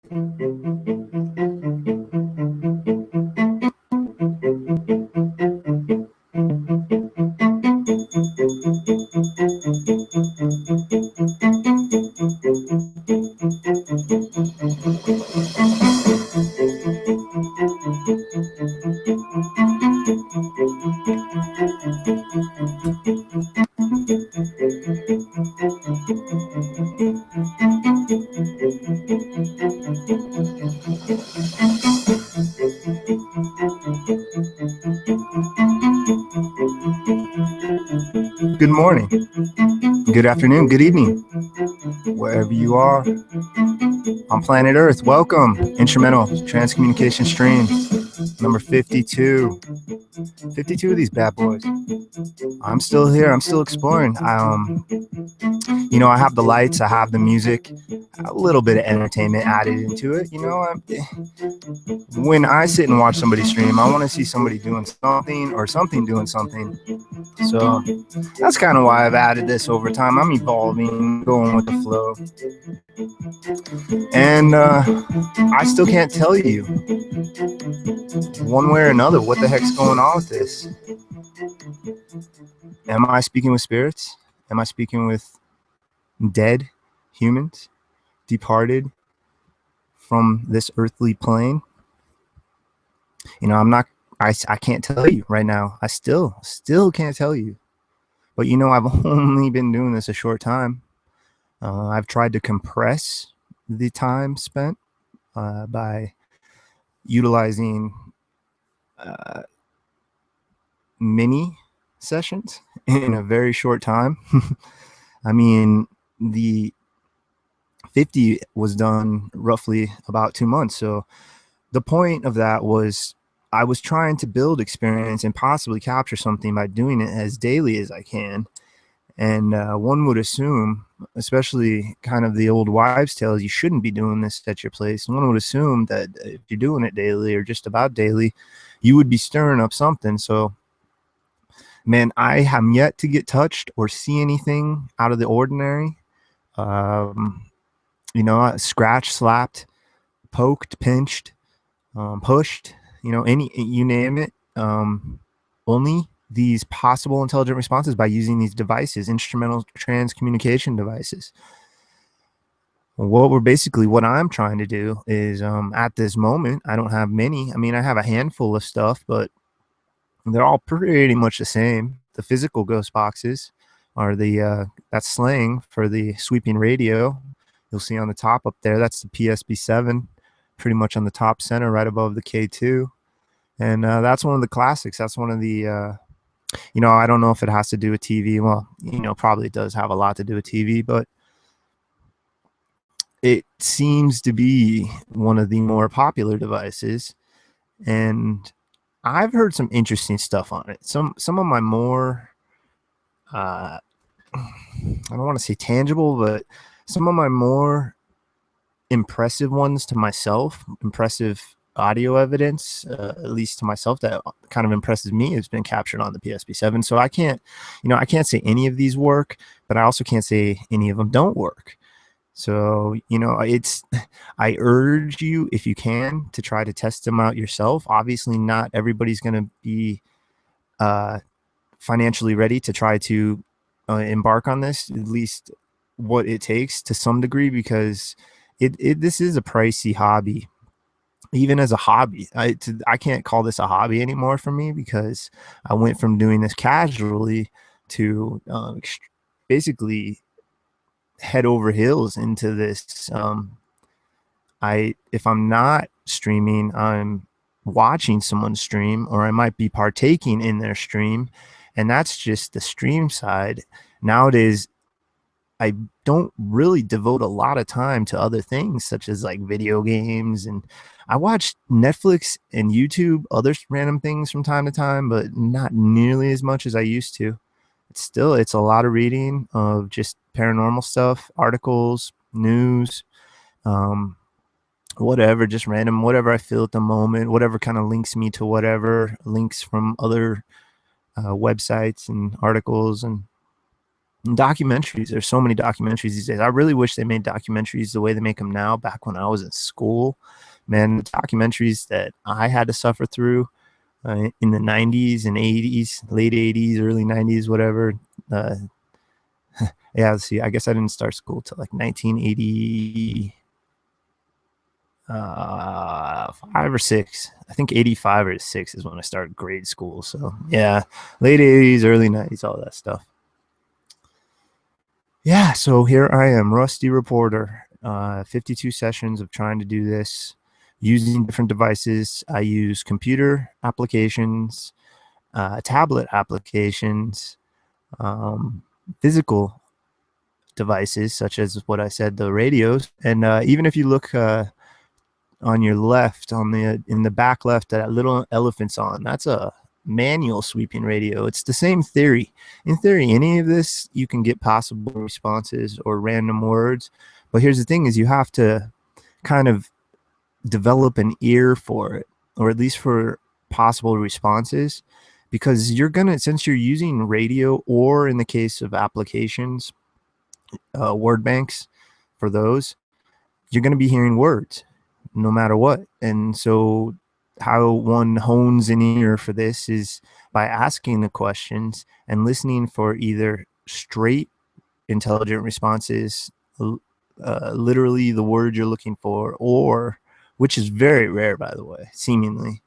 Good morning, good afternoon, good evening, wherever you are on planet Earth. Welcome, Instrumental Transcommunication Streams, number 52. 52 of these bad boys. I'm still here. I'm still exploring. I have the lights. I have the music. A little bit of entertainment added into it. When I sit and watch somebody stream, I want to see somebody doing something or something doing something. So that's kind of why I've added this over time. I'm evolving, going with the flow. And I still can't tell you one way or another what the heck's going on with this. Am I speaking with spirits? Am I speaking with dead humans, departed from this earthly plane? I can't tell you right now. I still can't tell you. But I've only been doing this a short time. I've tried to compress the time spent by utilizing mini sessions in a very short time. I mean, the 50 was done roughly about 2 months. So the point of that was I was trying to build experience and possibly capture something by doing it as daily as I can. And one would assume, especially kind of the old wives' tales, you shouldn't be doing this at your place. And one would assume that if you're doing it daily or just about daily, you would be stirring up something. So, man, I have yet to get touched or see anything out of the ordinary. Scratched, slapped, poked, pinched, pushed, you name it. Only these possible intelligent responses by using these devices, instrumental transcommunication devices. What I'm trying to do is, at this moment, I don't have many. I mean, I have a handful of stuff, but they're all pretty much the same. The physical ghost boxes are that's slang for the sweeping radio. You'll see on the top up there, that's the PSB7, pretty much on the top center, right above the K2. And that's one of the classics. That's one of the, I don't know if it has to do with TV. Well, probably it does have a lot to do with TV, but it seems to be one of the more popular devices. And I've heard some interesting stuff on it. Some of my more, I don't want to say tangible, but some of my more impressive ones to myself, impressive audio evidence, at least to myself, that kind of impresses me, has been captured on the PSB7. So I can't say any of these work, but I also can't say any of them don't work. So, I urge you, if you can, to try to test them out yourself. Obviously, not everybody's going to be financially ready to try to embark on this, at least what it takes to some degree, because this is a pricey hobby. Even as a hobby, I can't call this a hobby anymore for me, because I went from doing this casually to basically head over heels into this. If I'm not streaming, I'm watching someone stream, or I might be partaking in their stream, and that's just the stream side. Nowadays, I don't really devote a lot of time to other things, such as like video games, and I watch Netflix and YouTube, other random things from time to time, but not nearly as much as I used to. It's a lot of reading of just paranormal stuff, articles, news, whatever, just random, whatever I feel at the moment, whatever kind of links me to whatever, links from other websites and articles. And And documentaries, there's so many documentaries these days. I really wish they made documentaries the way they make them now. Back when I was in school, man, the documentaries that I had to suffer through in the 90s and 80s, late 80s, early 90s, whatever. Uh, yeah, let's see. I guess I didn't start school till like 1980. 5 or 6. I think 85 or 6 is when I started grade school. So yeah, late 80s, early 90s, all that stuff. Yeah, so here I am, rusty reporter. 52 sessions of trying to do this using different devices. I use computer applications, tablet applications, physical devices such as what I said, the radios, and even if you look on your left, on the in the back left, that little elephant's on, that's a manual sweeping radio. It's the same theory. In theory, any of this you can get possible responses or random words, but here's the thing: is you have to kind of develop an ear for it, or at least for possible responses, because you're gonna, since you're using radio, or in the case of applications, word banks, for those, you're going to be hearing words no matter what. And so how one hones an ear for this is by asking the questions and listening for either straight intelligent responses, literally the word you're looking for, or, which is very rare, by the way, seemingly,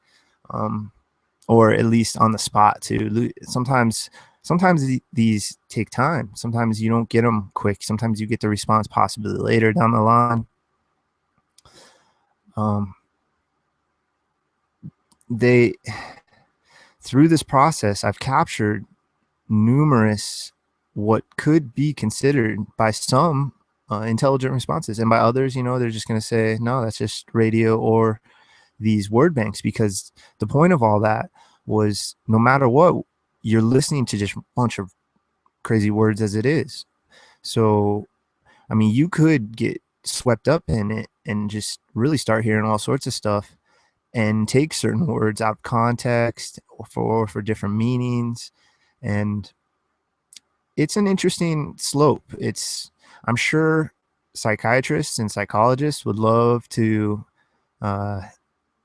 or at least on the spot too. Sometimes these take time. Sometimes you don't get them quick. Sometimes you get the response possibly later down the line. They, through this process, I've captured numerous what could be considered by some intelligent responses, and by others, they're just going to say, no, that's just radio or these word banks, because the point of all that was, no matter what, you're listening to just a bunch of crazy words as it is. So, I mean, you could get swept up in it and just really start hearing all sorts of stuff and take certain words out of context for different meanings. And it's an interesting slope. I'm sure psychiatrists and psychologists would love to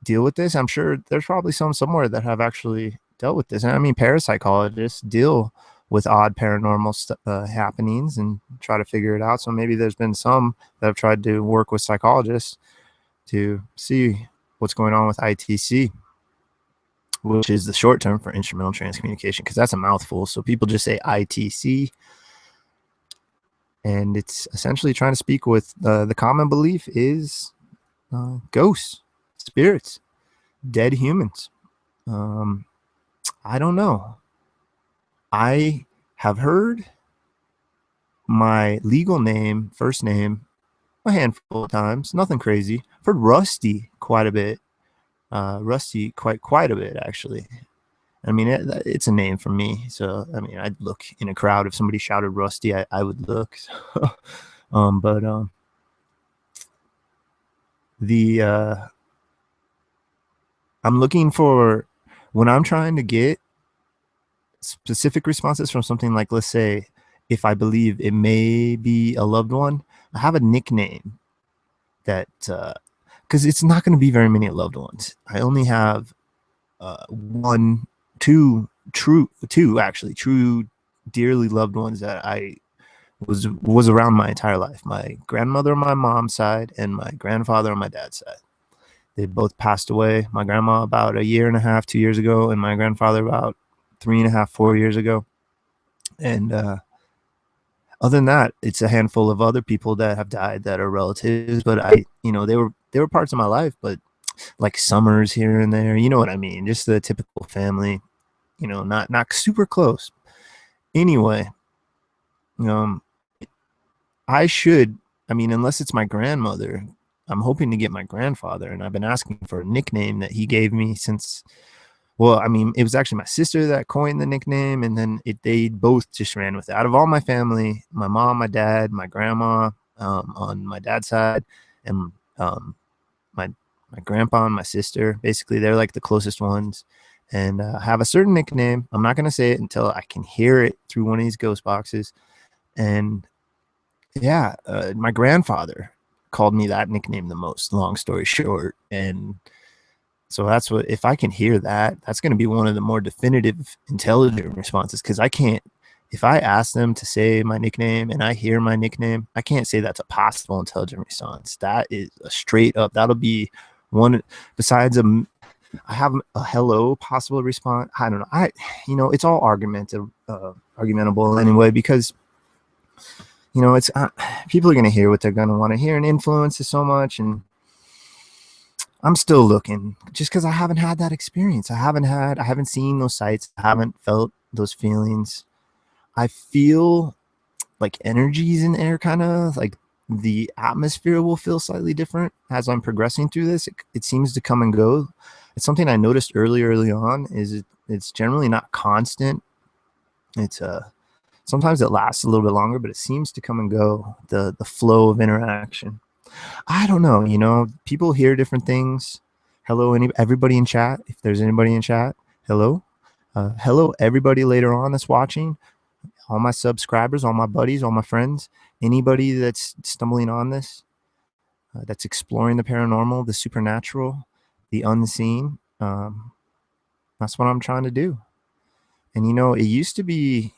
deal with this. I'm sure there's probably some somewhere that have actually dealt with this. And I mean, parapsychologists deal with odd paranormal happenings and try to figure it out. So maybe there's been some that have tried to work with psychologists to see what's going on with ITC, which is the short term for instrumental transcommunication, because that's a mouthful. So people just say ITC, and it's essentially trying to speak with the common belief is ghosts, spirits, dead humans. I don't know. I have heard my legal name, first name, a handful of times. Nothing crazy. I've heard Rusty quite a bit. Rusty quite a bit, actually. I mean, it's a name for me. So, I mean, I'd look in a crowd. If somebody shouted Rusty, I would look. I'm looking for, when I'm trying to get specific responses from something like, let's say, if I believe it may be a loved one, I have a nickname that, because it's not going to be very many loved ones. I only have two true dearly loved ones that I was around my entire life. My grandmother on my mom's side and my grandfather on my dad's side. They both passed away. My grandma about 1.5 years, 2 years ago, and my grandfather about 3.5, 4 years ago. And other than that, it's a handful of other people that have died that are relatives. But they were parts of my life, but like summers here and there, you know what I mean? Just the typical family, not super close. Anyway, unless it's my grandmother, I'm hoping to get my grandfather, and I've been asking for a nickname that he gave me since, well, I mean, it was actually my sister that coined the nickname, and then they both just ran with it. Out of all my family, my mom, my dad, my grandma on my dad's side, and my grandpa and my sister, basically, they're like the closest ones, and have a certain nickname. I'm not going to say it until I can hear it through one of these ghost boxes, And yeah, my grandfather called me that nickname the most, long story short. And so that's what, if I can hear that, that's going to be one of the more definitive intelligent responses. Cause I can't, if I ask them to say my nickname and I hear my nickname, I can't say that's a possible intelligent response. That is a straight up, that'll be one besides I have a hello possible response. I don't know. It's all argumentable anyway, because it's people are going to hear what they're going to want to hear, and influence is so much. And I'm still looking, just because I haven't had that experience. I haven't seen those sights. I haven't felt those feelings. I feel like energies in air, kind of like the atmosphere will feel slightly different as I'm progressing through this. It seems to come and go. It's something I noticed early on. It's generally not constant. It's sometimes it lasts a little bit longer, but it seems to come and go. The flow of interaction. I don't know. People hear different things. Hello, everybody in chat. If there's anybody in chat, hello, hello, everybody later on that's watching. All my subscribers, all my buddies, all my friends, anybody that's stumbling on this, that's exploring the paranormal, the supernatural, the unseen. That's what I'm trying to do. And it used to be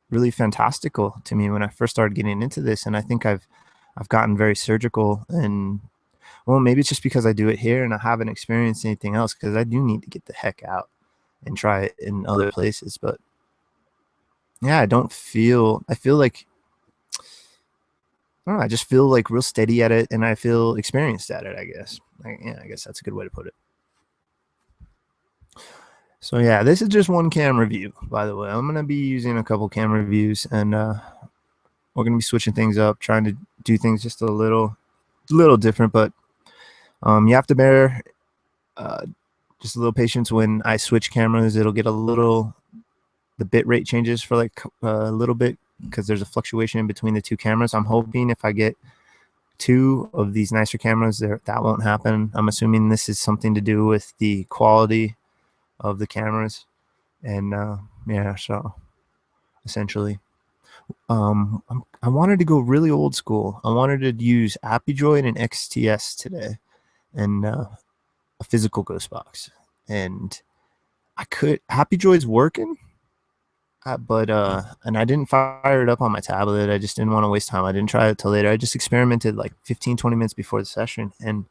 really fantastical to me when I first started getting into this, and I think I've gotten very surgical. And well, maybe it's just because I do it here and I haven't experienced anything else, because I do need to get the heck out and try it in other places. But yeah, I feel like, I don't know, I just feel like real steady at it, and I feel experienced at it, I guess. I guess that's a good way to put it. So yeah, this is just one camera view, by the way. I'm going to be using a couple camera views, and we're going to be switching things up, trying to do things just a little different. But you have to bear just a little patience when I switch cameras. It'll get the bit rate changes for like a little bit, because there's a fluctuation in between the two cameras. I'm hoping if I get two of these nicer cameras there, that won't happen. I'm assuming this is something to do with the quality of the cameras. And yeah, so essentially I wanted to go really old school. I wanted to use AppyDroid and XTS today, and a physical ghost box. And AppyDroid's working, but and I didn't fire it up on my tablet. I just didn't want to waste time. I didn't try it till later. I just experimented like 15-20 minutes before the session, and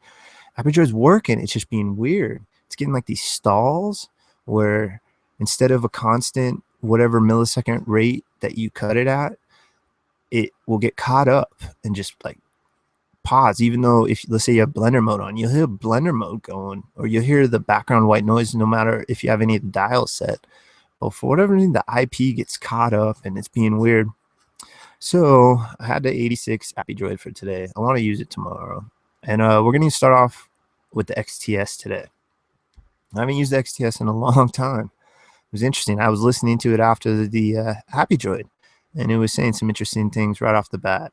AppyDroid's working. It's just being weird. It's getting like these stalls where instead of a constant whatever millisecond rate that you cut it at, it will get caught up and just like pause. Even though, if let's say you have blender mode on, you'll hear blender mode going, or you'll hear the background white noise no matter if you have any of the dials set. But for whatever reason, the IP gets caught up and it's being weird. So I had the 86 AppyDroid for today. I want to use it tomorrow. And we're going to start off with the XTS today. I haven't used the XTS in a long time. It was interesting. I was listening to it after the AppyDroid, and it was saying some interesting things right off the bat.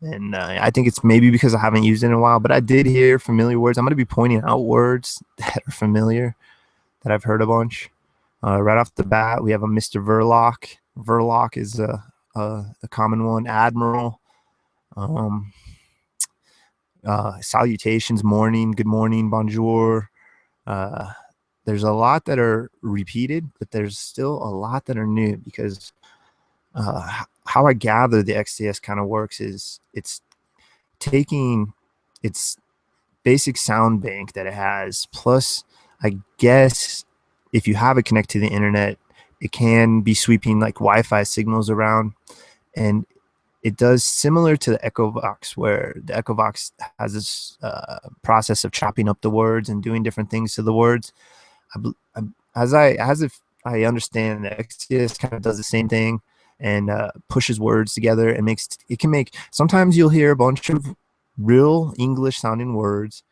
And I think it's maybe because I haven't used it in a while, but I did hear familiar words. I'm going to be pointing out words that are familiar, that I've heard a bunch. Right off the bat, we have a Mr. Verloc. Verloc is a common one. Admiral. Salutations, morning, good morning, bonjour. There's a lot that are repeated, but there's still a lot that are new, because how I gather the XTS kind of works is it's taking its basic sound bank that it has, plus I guess if you have it connect to the internet, it can be sweeping like Wi-Fi signals around, and it does similar to the EchoVox, where the EchoVox has this process of chopping up the words and doing different things to the words. As if I understand, the XTS kind of does the same thing, and pushes words together and sometimes you'll hear a bunch of real English sounding words,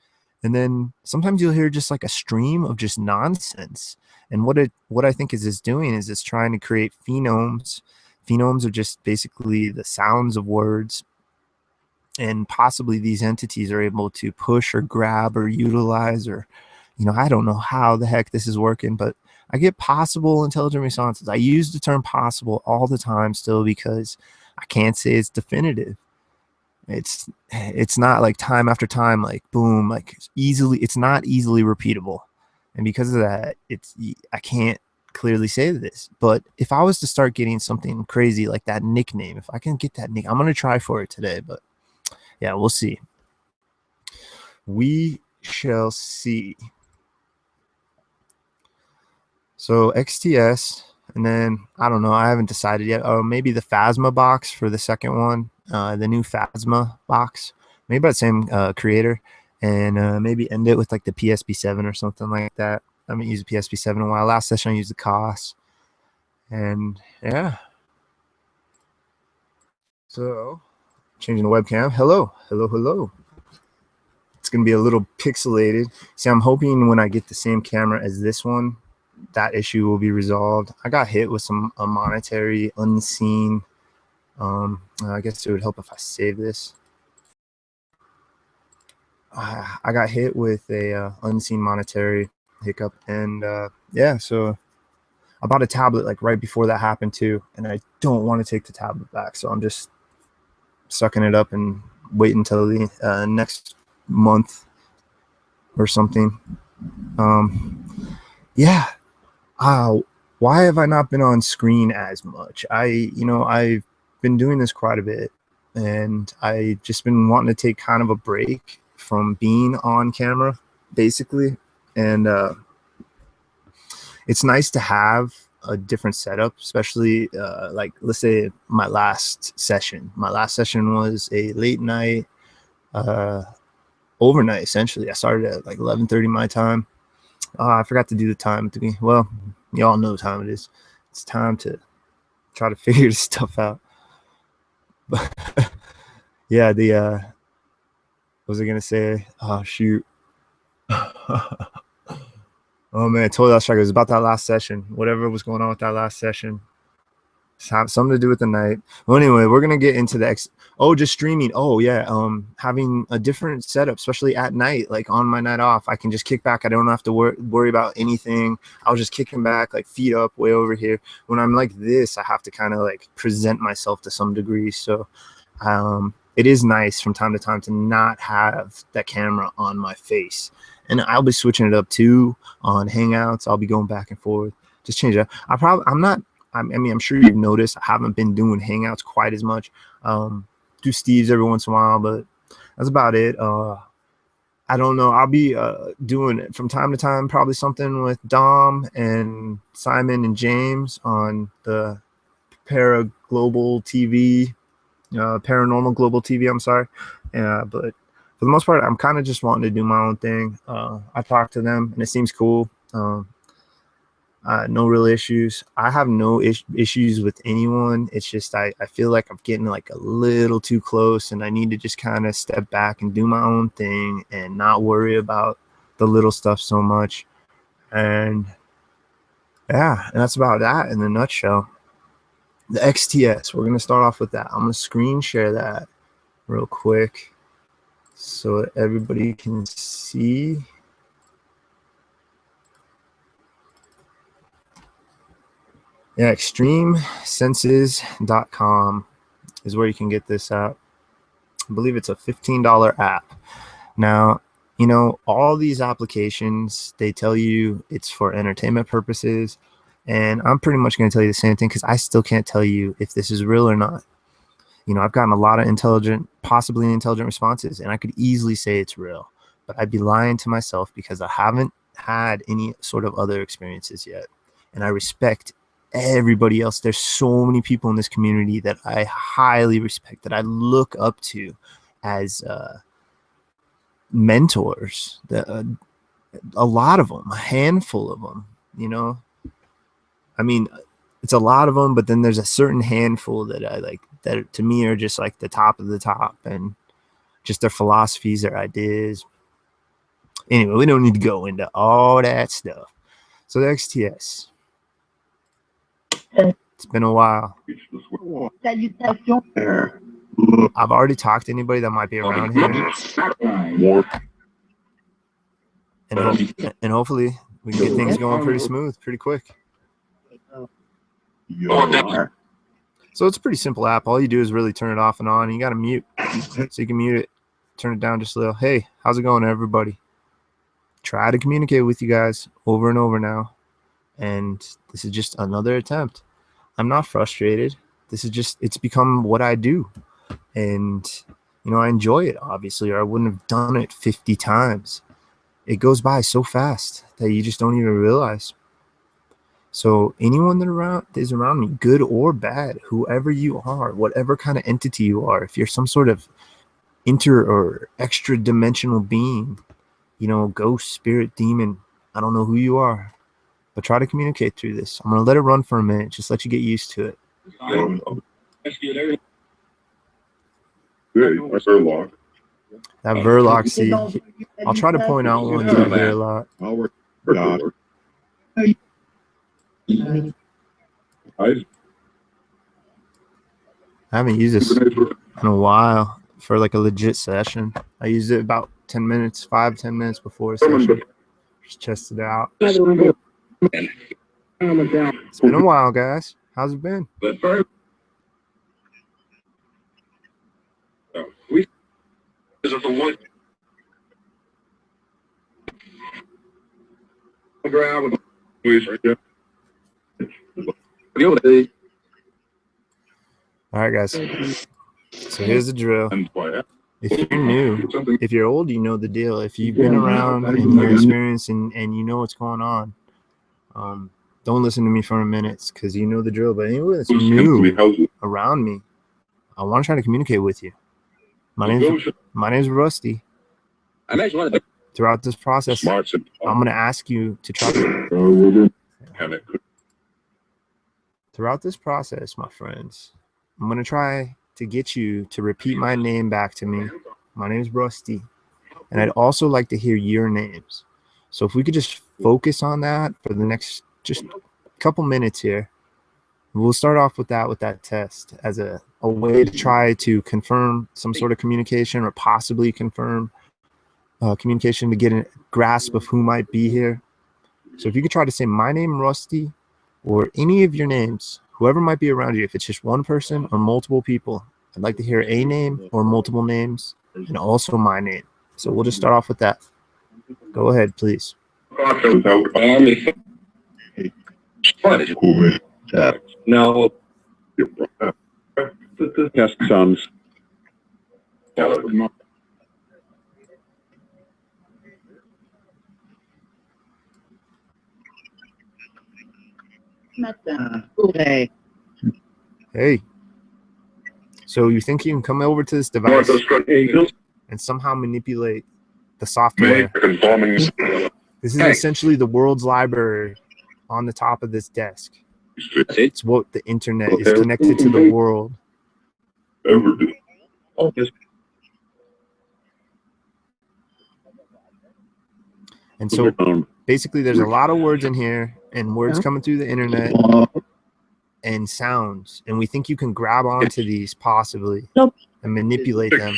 and then sometimes you'll hear just like a stream of just nonsense. And what I think is doing is it's trying to create phonemes. Phonemes are just basically the sounds of words, and possibly these entities are able to push or grab or utilize, or I don't know how the heck this is working, but I get possible intelligent responses. I use the term possible all the time still, because I can't say it's definitive. It's not like time after time, like boom, like it's not easily repeatable. And because of that, I can't clearly say this. But if I was to start getting something crazy like that nickname, if I can get that nick, I'm gonna try for it today. But yeah, we'll see. We shall see. So XTS, and then I don't know, I haven't decided yet. Oh, maybe the Phasmabox for the second one, the new Phasmabox, maybe by the same creator, and maybe end it with like the PSP7 or something like that. I haven't used the PSP7 in a while. Last session I used the COS, and yeah. So changing the webcam. Hello, hello, hello. It's gonna be a little pixelated. See, I'm hoping when I get the same camera as this one, that issue will be resolved. I got hit with a monetary unseen. I guess it would help if I save this. I got hit with a unseen monetary hiccup, and yeah, so I bought a tablet like right before that happened too, and I don't want to take the tablet back, so I'm just sucking it up and wait until the next month or something. Yeah. Why have I not been on screen as much? I've been doing this quite a bit, and I just been wanting to take kind of a break from being on camera, basically. And it's nice to have a different setup, especially like, let's say my last session. My last session was a late night, overnight, essentially. I started at like 11:30 my time. I forgot to do the time to me. Well, y'all know what time it is. It's time to try to figure this stuff out. But yeah, what was I gonna say? Oh shoot. Oh man, totally lost track. It was about that last session. Whatever was going on with that last session. Something to do with the night. Well, anyway, we're gonna get into the just streaming. Oh yeah, having a different setup, especially at night, like on my night off, I can just kick back. I don't have to worry about anything. I was just kicking back, like feet up, way over here. When I'm like this, I have to kind of like present myself to some degree. So, it is nice from time to time to not have that camera on my face, and I'll be switching it up too on Hangouts. I'll be going back and forth, just change it up. I'm sure you've noticed I haven't been doing Hangouts quite as much. Do Steve's every once in a while, but that's about it. I don't know. I'll be doing it from time to time, probably something with Dom and Simon and James on the Paranormal Global TV. I'm sorry. But for the most part, I'm kind of just wanting to do my own thing. I talk to them, and it seems cool. No real issues. I have no issues with anyone. It's just I feel like I'm getting like a little too close, and I need to just kind of step back and do my own thing and not worry about the little stuff so much. And yeah, and that's about that in a nutshell. The XTS, we're going to start off with that. I'm going to screen share that real quick so that everybody can see. Yeah, extremesenses.com is where you can get this app. I believe it's a $15 app. Now, all these applications, they tell you it's for entertainment purposes. And I'm pretty much going to tell you the same thing because I still can't tell you if this is real or not. I've gotten a lot of possibly intelligent responses, and I could easily say it's real. But I'd be lying to myself because I haven't had any sort of other experiences yet. And I respect everybody else. There's so many people in this community that I highly respect, that I look up to as mentors. A lot of them, a handful of them, I mean, it's a lot of them, but then there's a certain handful that I like, that to me are just like the top of the top, and just their philosophies, their ideas. Anyway, we don't need to go into all that stuff. So the XTS. It's been a while. I've already talked to anybody that might be around here. And hopefully we can get things going pretty smooth, pretty quick. So it's a pretty simple app. All you do is really turn it off and on. You got to mute. So you can mute it, turn it down just a little. Hey, how's it going, everybody? Try to communicate with you guys over and over now. And this is just another attempt. I'm not frustrated. This is just, it's become what I do. And, you know, I enjoy it, obviously, or I wouldn't have done it 50 times. It goes by so fast that you just don't even realize. So anyone that is around me, good or bad, whoever you are, whatever kind of entity you are, if you're some sort of inter or extra dimensional being, you know, ghost, spirit, demon, I don't know who you are, but try to communicate through this. I'm going to let it run for a minute, just let you get used to it. That Verloc, see, I'll try to point out ones you hear a lot. I haven't used this in a while for like a legit session. I used it about 10 minutes, 5-10 minutes before a session. Just tested it out. It's been a while, guys. How's it been? All right, guys. So here's the drill. If you're new, if you're old, you know the deal. If you've been around and you're experienced and you know what's going on, don't listen to me for a minute because you know the drill. But anyone that's new around me, I want to try to communicate with you. My name's Rusty. Throughout this process, I'm going to ask you to try to... Throughout this process, my friends, I'm going to try to get you to repeat my name back to me. My name is Rusty. And I'd also like to hear your names. So if we could just focus on that for the next just couple minutes here. We'll start off with that test as a way to try to confirm some sort of communication or possibly confirm communication to get a grasp of who might be here. So if you could try to say my name, Rusty, or any of your names, whoever might be around you, if it's just one person or multiple people, I'd like to hear a name or multiple names and also my name. So we'll just start off with that. Go ahead, please. No. Test sounds. Hey. So you think you can come over to this device and somehow manipulate the software? This is essentially the world's library on the top of this desk. It's what the internet is connected to the world. And so basically there's a lot of words in here and words coming through the internet and sounds. And we think you can grab onto these possibly and manipulate them.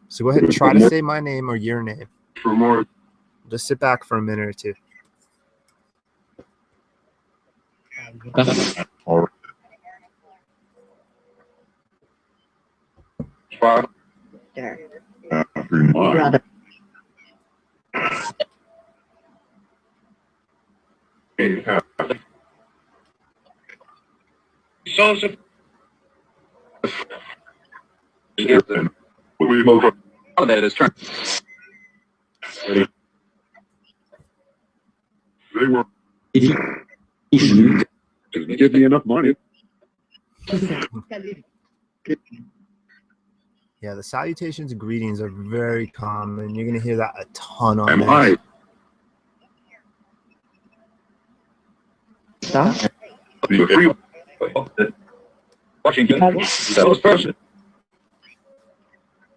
So go ahead and try to say my name or your name. Just sit back for a minute or two. They were. Give me enough money. Yeah, the salutations and greetings are very common. You're going to hear that a ton on this.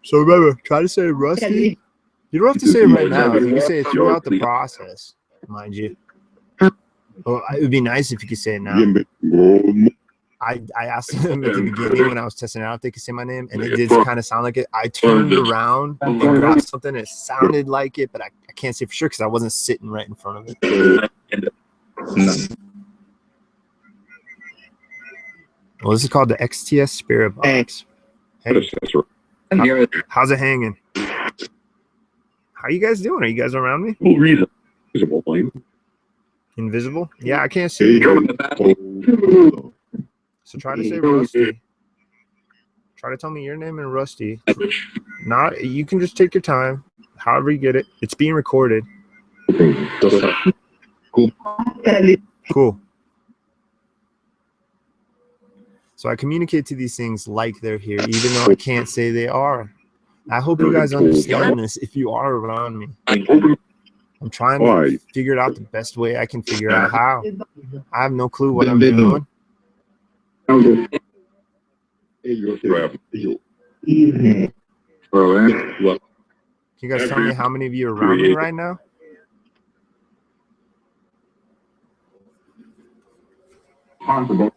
So remember, try to say Rusty. You don't have to say it right now. You can say it throughout the process, mind you. Well, it would be nice if you could say it now. I asked them at the beginning when I was testing it out if they could say my name, and it did kind of sound like it. I turned around and grabbed something, and it sounded like it, but I can't say for sure because I wasn't sitting right in front of it. Well, this is called the XTS Spirit Box. Hey, Predecessor. how's it hanging? How you guys doing? Are you guys around me? Full reason. Visible plane. Invisible? Yeah, I can't see you. So try to say Rusty. Try to tell me your name and Rusty. Not, you can just take your time. However you get it. It's being recorded. Cool. So I communicate to these things like they're here, even though I can't say they are. I hope you guys understand this if you are around me. I'm trying to figure it out the best way I can figure out how. I have no clue what I'm doing. Can you guys tell me how many of you are around me right now? Comment.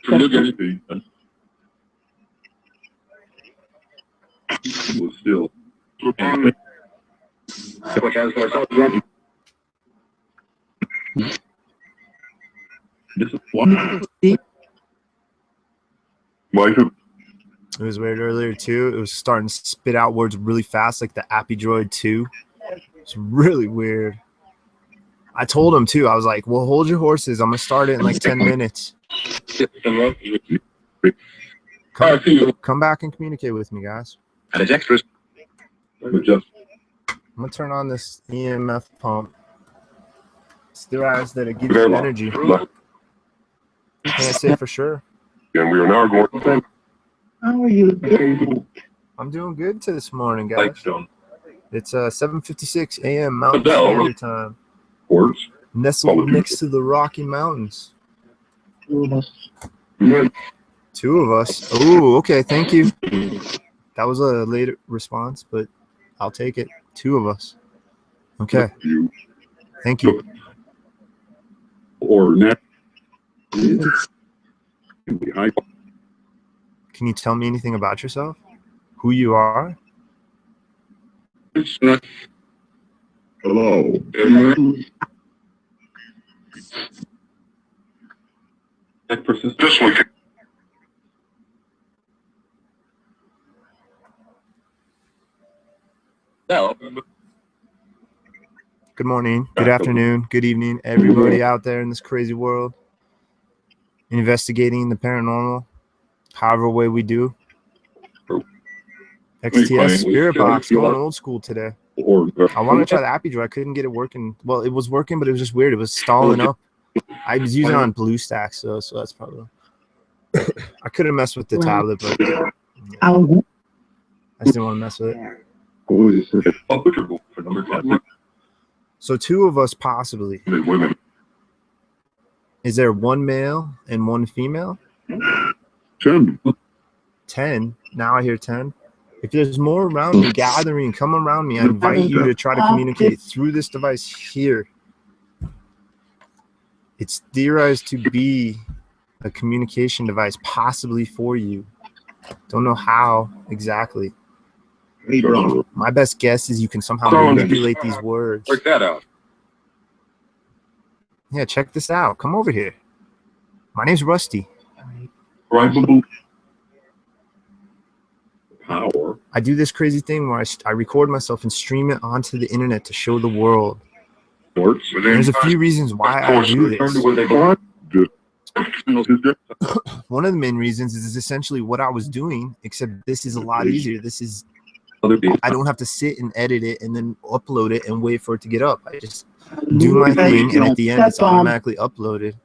Still. It was weird earlier too. It was starting to spit out words really fast, like the Appy Droid 2. It's really weird. I told him too. I was like, "Well, hold your horses. I'm gonna start it in like 10 minutes. Come back and communicate with me, guys." And it's extras. I'm gonna turn on this EMF pump. It's the eyes that it gives you energy. Can't say for sure. And we are now going. How are you doing? I'm doing good this morning, guys. It's 7:56 a.m. Mountain Standard Time. Nestled next to the Rocky Mountains. 2 of us. Oh, okay. Thank you. That was a late response, but I'll take it. 2 of us. Okay. Thank you. Or next. Can you tell me anything about yourself? Who you are? Hello. This week. Good morning, good afternoon, good evening, everybody out there in this crazy world investigating the paranormal, however way we do. XTS Spirit Box, going old school today. I wanted to try the Appy Droid. I couldn't get it working. Well, it was working, but it was just weird. It was stalling up. I was using it on BlueStacks, so that's probably. I could have messed with the tablet, but yeah. I just didn't want to mess with it. So 2 of us possibly. Is there 1 male and 1 female? 10. 10. Now I hear 10. If there's more around me gathering, come around me. I invite you to try to communicate through this device here. It's theorized to be a communication device possibly for you. Don't know how exactly. My best guess is you can somehow manipulate these words. Check that out. Yeah, check this out. Come over here. My name's Rusty. Power. I do this crazy thing where I record myself and stream it onto the internet to show the world. There's a few reasons why I do this. One of the main reasons is essentially what I was doing, except this is a lot easier. This is, I don't have to sit and edit it and then upload it and wait for it to get up. I just do my thing, and at the end, it's automatically uploaded.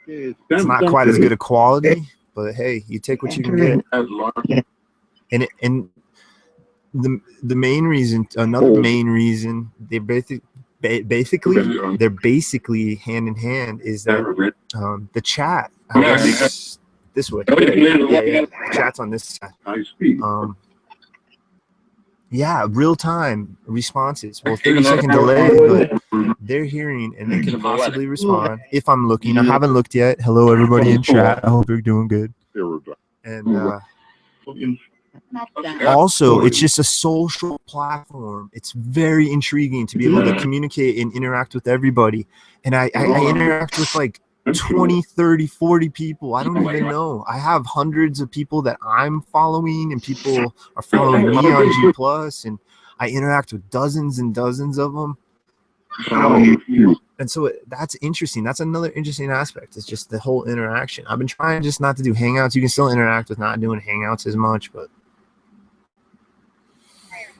It's not quite as good a quality, but hey, you take what you can get. And the main reason, another main reason, they're basically hand in hand is that the chat. This way. Yeah. Chat's on this side. Yeah, real time responses. Well, 30-second delay, but they're hearing and they can possibly respond if I'm looking. I haven't looked yet. Hello, everybody in chat. I hope you're doing good. And also, it's just a social platform. It's very intriguing to be able to communicate and interact with everybody. And I interact with like 20, 30, 40 people. I don't even know. I have hundreds of people that I'm following, and people are following me on G Plus, and I interact with dozens and dozens of them. And so that's interesting. That's another interesting aspect. It's just the whole interaction. I've been trying just not to do hangouts. You can still interact with not doing hangouts as much, but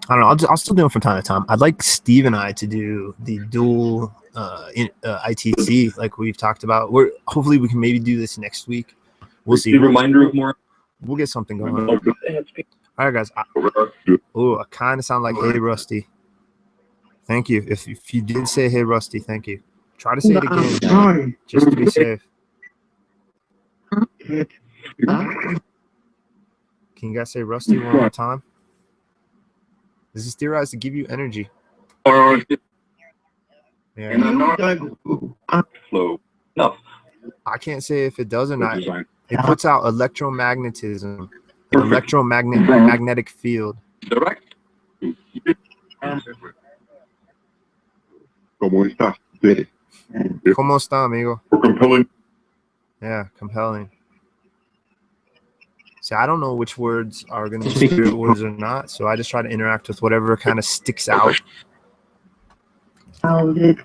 I don't know. I'll still do them from time to time. I'd like Steve and I to do the dual ITC like we've talked about. Hopefully we can maybe do this next week. We'll see. Reminder of more. We'll get something going. All right, guys. I kind of sound like hey Rusty. Thank you. If you did say hey Rusty, thank you. Try to say it again, just to be safe. Can you guys say Rusty one more time? This is theorized to give you energy. Yeah. Flow. No. I can't say if it does or not. It puts out electromagnetism, an electromagnetic field. Direct. ¿Cómo está, amigo? For compelling. Yeah, compelling. See, I don't know which words are going to be spirit words or not, so I just try to interact with whatever kind of sticks out. The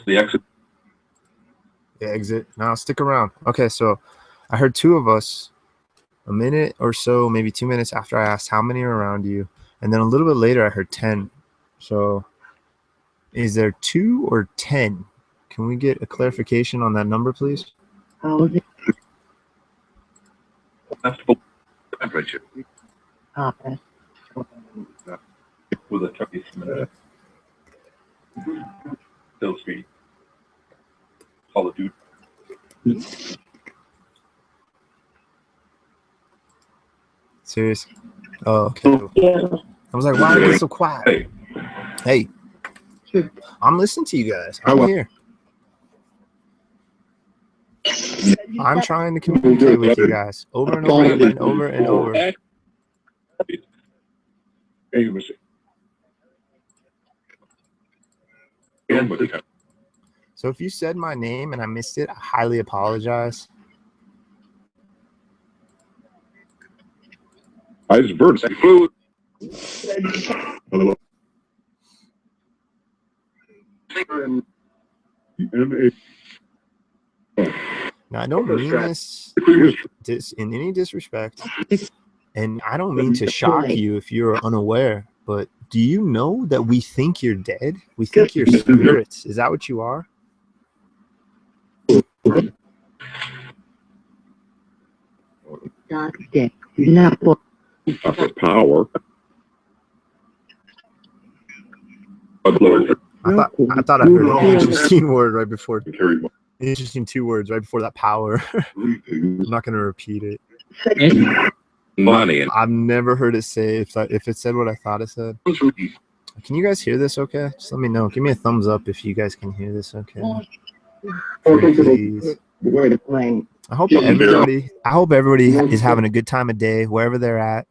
exit. The exit. Now stick around. Okay, so I heard two of us a minute or so, maybe 2 minutes after I asked how many are around you, and then a little bit later I heard 10. So is there 2 or 10? Can we get a clarification on that number, please? With a 30-minute still speed. Call of Duty. Serious? Oh, okay. I was like, why are you so quiet? Hey, I'm listening to you guys. I'm here. I'm trying to communicate with you guys over and over and over and over. So if you said my name and I missed it, I highly apologize. Birds flew. Now, I don't mean this in any disrespect, and I don't mean to shock you if you're unaware, but do you know that we think you're dead? We think you're spirits. Is that what you are? Power. I thought I heard an interesting word right before. Interesting 2 words right before that power. I'm not going to repeat it. Money. I've never heard it say if it said what I thought it said. Can you guys hear this okay? Just let me know. Give me a thumbs up if you guys can hear this okay. Please. I hope everybody is having a good time of day wherever they're at.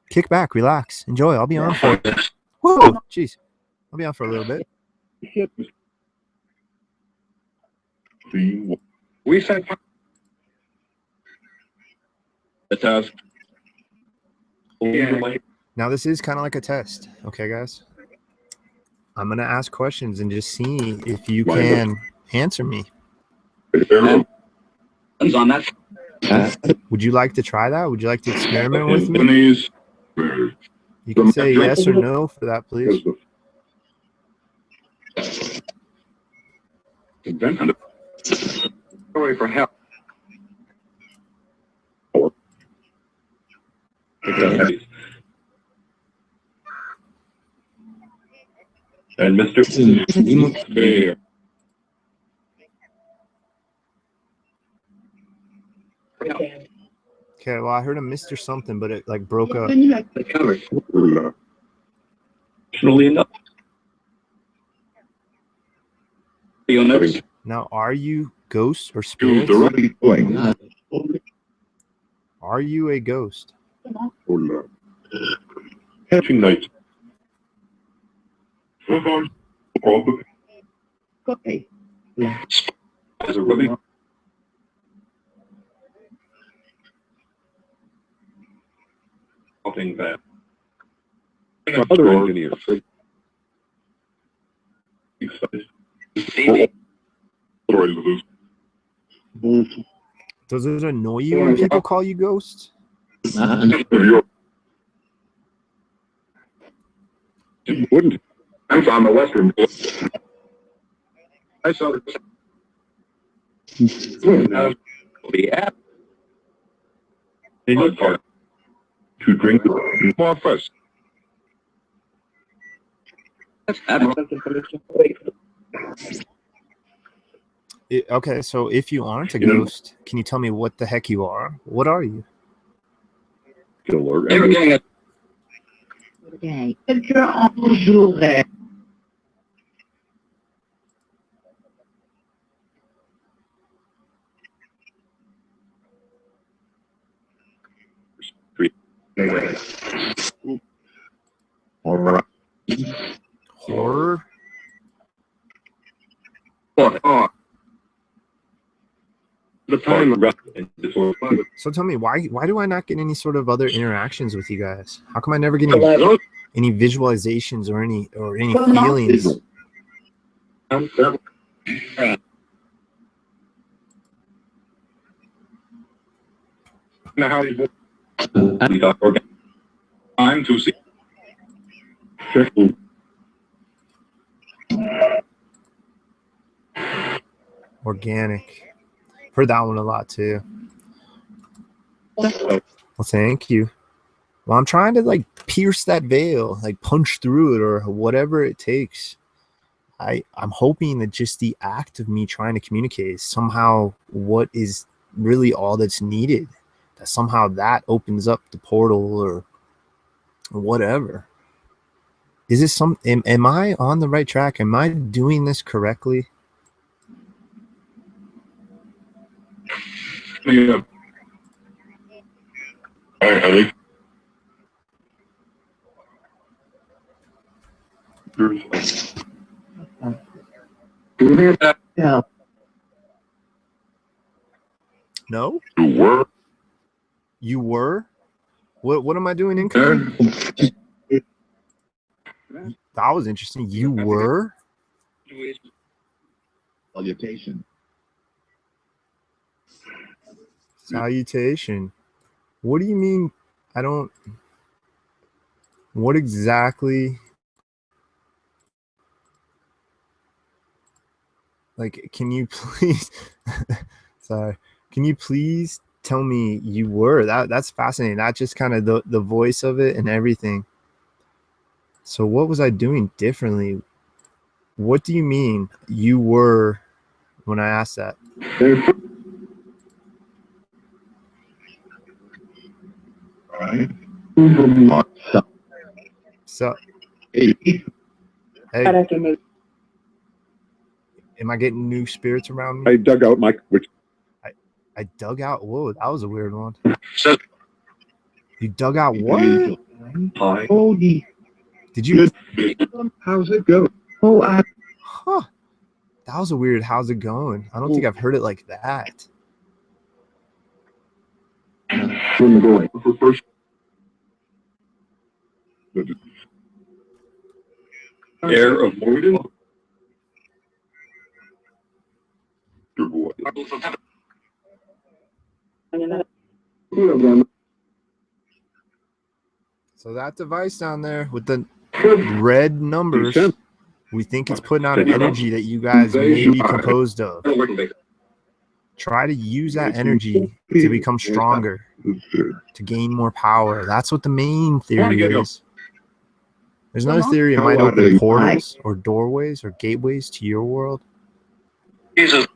Kick back, relax, enjoy. I'll be on for it. Whoa, jeez. I'll be on for a little bit. We said the task. Now this is kind of like a test, okay, guys? I'm gonna ask questions and just see if you can answer me. On that. Would you like to try that? Would you like to experiment with me? You can say yes or no for that, please. Sorry for help. And Mr. Okay, well, I heard a Mr. something, but it like broke up. Enough. Now, are you ghosts or spirits? Are you a ghost? Catching night. Okay. As a really thing that other engineers. Does it annoy you when people call you ghost? It wouldn't. I'm on the western. I saw the app in the park to drink more first. Okay, so if you aren't a ghost, can you tell me what the heck you are? What are you? Killer. Okay. Quelqu'un en jouerait. Horror. Horror? The time. So tell me, why do I not get any sort of other interactions with you guys? How come I never get any visualizations or any feelings? Now how do you time to see? Organic. Heard that one a lot too. Well, thank you. Well, I'm trying to like pierce that veil, like punch through it or whatever it takes. I'm hoping that just the act of me trying to communicate is somehow what is really all that's needed. That somehow that opens up the portal or whatever. Is this am I on the right track? Am I doing this correctly? Yeah. I think Yeah. No? you were You were? What am I doing incorrect? That was interesting. You were? Salutation. Salutation. What do you mean? I don't. What exactly? Like, can you please? Sorry. Can you please tell me you were? That's fascinating. That just kind of the voice of it and everything. So what was I doing differently? What do you mean you were when I asked that? Right. So, Hey. hey, am I getting new spirits around me? I dug out my which I dug out. Whoa, that was a weird one. says You dug out what? hi. Cody. Did you? How's it go? Oh, Huh. That was a weird. How's it going? I don't think I've heard it like that. From the going first. Air of Morgan. Your boy. So that device down there with the red numbers, we think it's putting out an energy that you guys may be composed of. Try to use that energy to become stronger, to gain more power. That's what the main theory is. There's another theory it might open portals or doorways or gateways to your world. Jesus.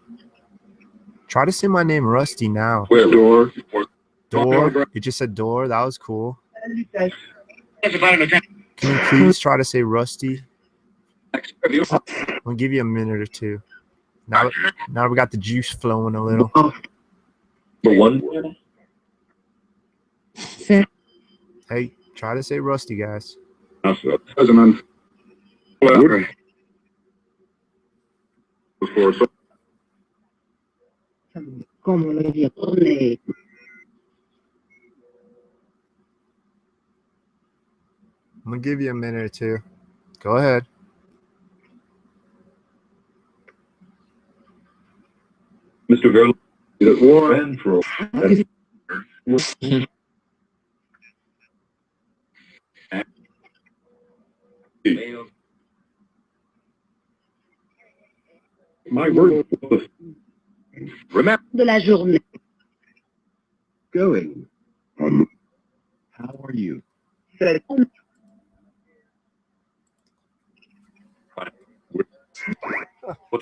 Try to say my name Rusty now. Where door? Door. It just said door. That was cool. Can you please try to say Rusty? I'll give you a minute or two. Now we got the juice flowing a little. The one. Hey, try to say Rusty, guys. President. Well, Como le diapone. I'm gonna give you a minute or two. Go ahead. Mr. Verla, it war and for my word. Remember, De la journée. Going. How are you?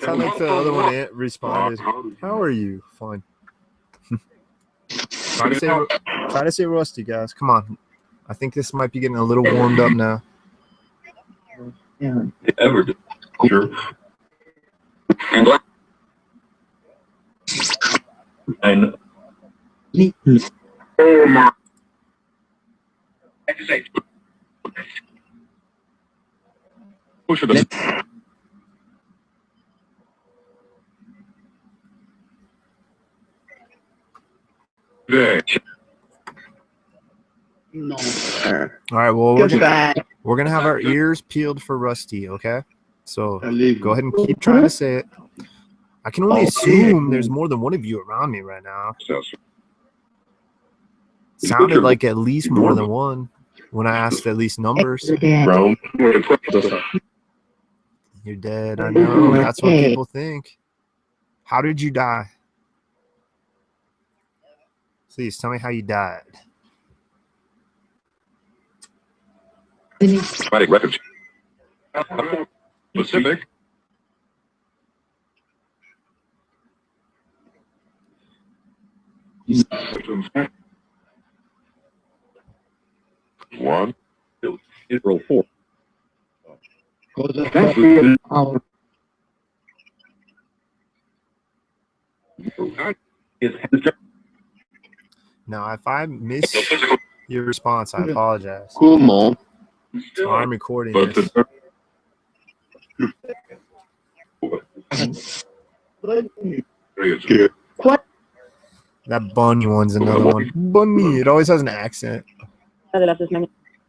Sound like the other one responded. How are you? Fine. try to say rusty, guys. Come on. I think this might be getting a little warmed up now. Yeah. ever did. Sure. And oh my. Push it. No, sir. All right. Well, Goodbye. we're gonna have our ears peeled for Rusty. Okay. So I leave. go ahead and keep trying to say it. I can only assume there's more than one of you around me right now. Sounded like at least more than one when I asked at least numbers. Brown. You're dead. I know. That's what people think. How did you die? Please tell me how you died. Traumatic record. Specific. One. April 4. Oh, Now, if I miss your response, I apologize. Comment? So I'm recording But this. what? That bunny one's another one. Bunny. It always has an accent. Whoa,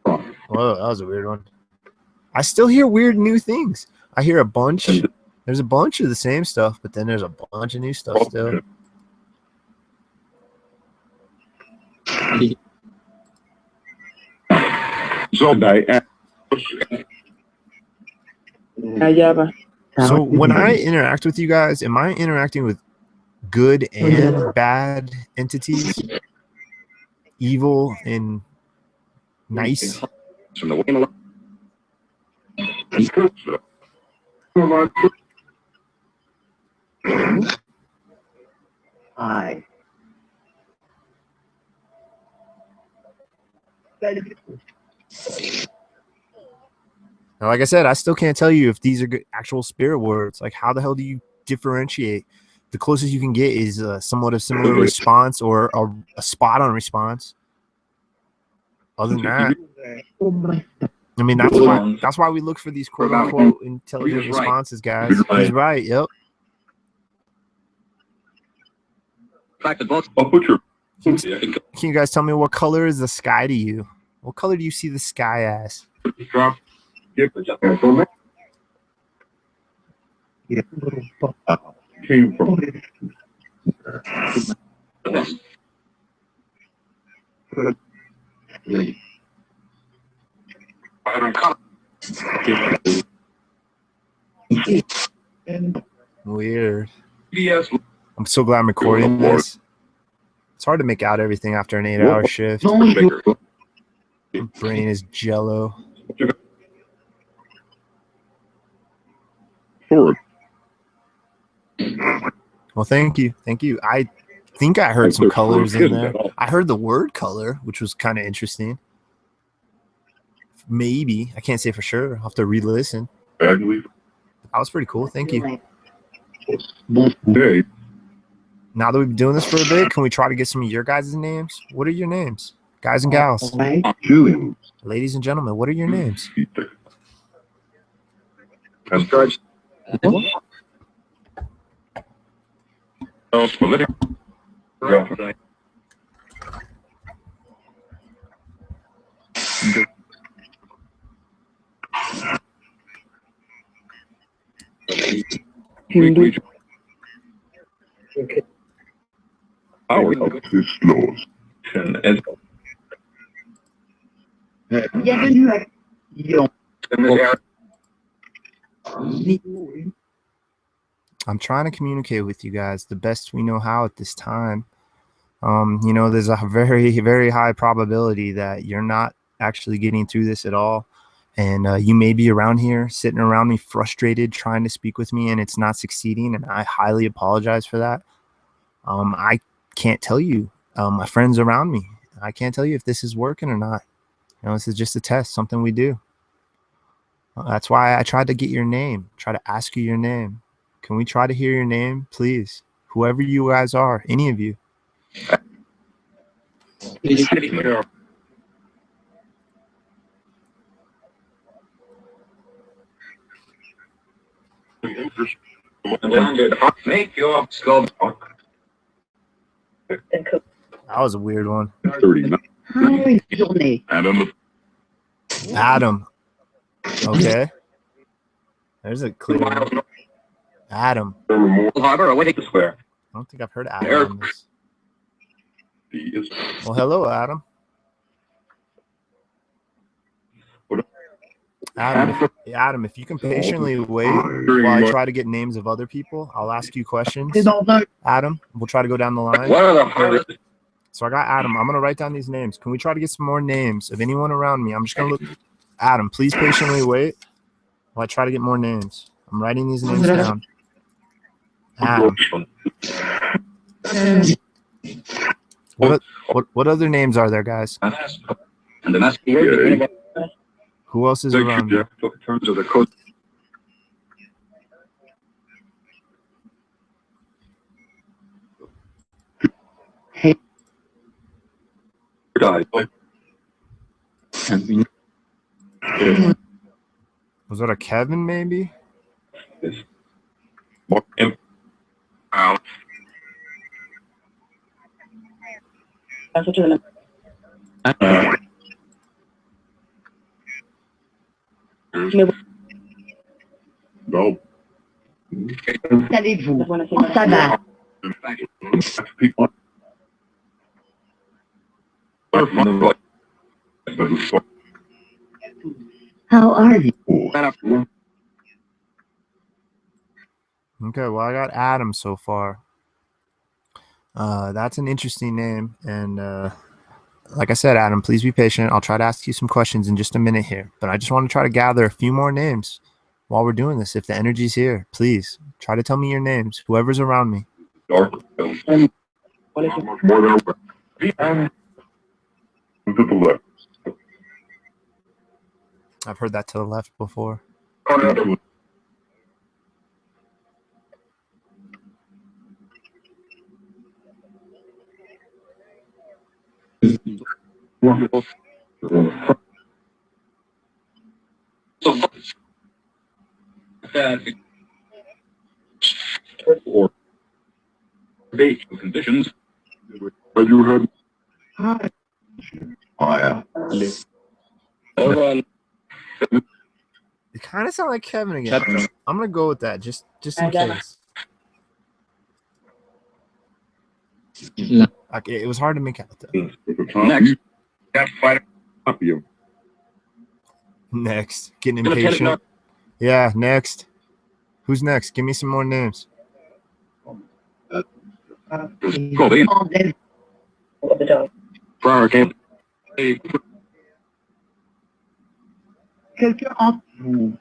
that was a weird one. I still hear weird new things. I hear a bunch. There's a bunch of the same stuff, but then there's a bunch of new stuff still. So when I interact with you guys, am I interacting with good and bad entities? Evil and nice? Hi. Now, like I said, I still can't tell you if these are good, actual spirit words. Like, how the hell do you differentiate? The closest you can get is somewhat of similar response or a spot on response. Other than that, I mean, that's why we look for these quote unquote intelligent responses, guys. He's right. Yep. Can you guys tell me what color is the sky to you? What color do you see the sky as? Came from. Weird. I'm so glad I'm recording this. It's hard to make out everything after an 8-hour shift. My brain is jello. Well, thank you. Thank you. I think I heard some colors in there. I heard the word color, which was kind of interesting. Maybe. I can't say for sure. I'll have to re-listen. That was pretty cool. Thank you. Now that we've been doing this for a bit, can we try to get some of your guys' names? What are your names? Guys and gals. Ladies and gentlemen, what are your names? and starts. Political. Power This slows. and Bienvenue à Lyon. in this area. I'm trying to communicate with you guys the best we know how at this time. You know, there's a very, very high probability that you're not actually getting through this at all. And you may be around here sitting around me frustrated trying to speak with me and it's not succeeding. And I highly apologize for that. I can't tell you, my friends around me, I can't tell you if this is working or not. You know, this is just a test, something we do. That's why I tried to get your name, try to ask you your name. Can we try to hear your name, please? Whoever you guys are, any of you. Make your skull talk. That was a weird one. 39. Hi, journée. Adam. Okay. There's a clear one. Adam. Harbor away to square. I don't think I've heard Adam on this. Well, hello, Adam. Adam, if you can patiently wait while I try to get names of other people, I'll ask you questions. C'est dans un Adam, we'll try to go down the line. What are the hardest? So I got Adam. I'm going to write down these names. Can we try to get some more names of anyone around me? I'm just going to look. Adam, please patiently wait while I try to get more names. I'm writing these names down. Adam. What other names are there, guys? And then that's here. Who else is around me? In terms of the code. Hey. Died. Was that a Kevin, maybe? Out. No. Allez-vous? Ça va. How are you? Okay, well, I got Adam so far. That's an interesting name. And like I said, Adam, please be patient. I'll try to ask you some questions in just a minute here. But I just want to try to gather a few more names while we're doing this. If the energy's here, please try to tell me your names, whoever's around me. More than to the left. I've heard that to the left before. Or base conditions. But you had Hi. fire. It kind of sounds like Kevin again. I'm gonna go with that just in case. Okay, it was hard to make out though. Next. Can't fight. Copy of Next, getting impatient. Yeah, next. Who's next? Give me some more names. Colby. Prior came. Quelqu'un en vous?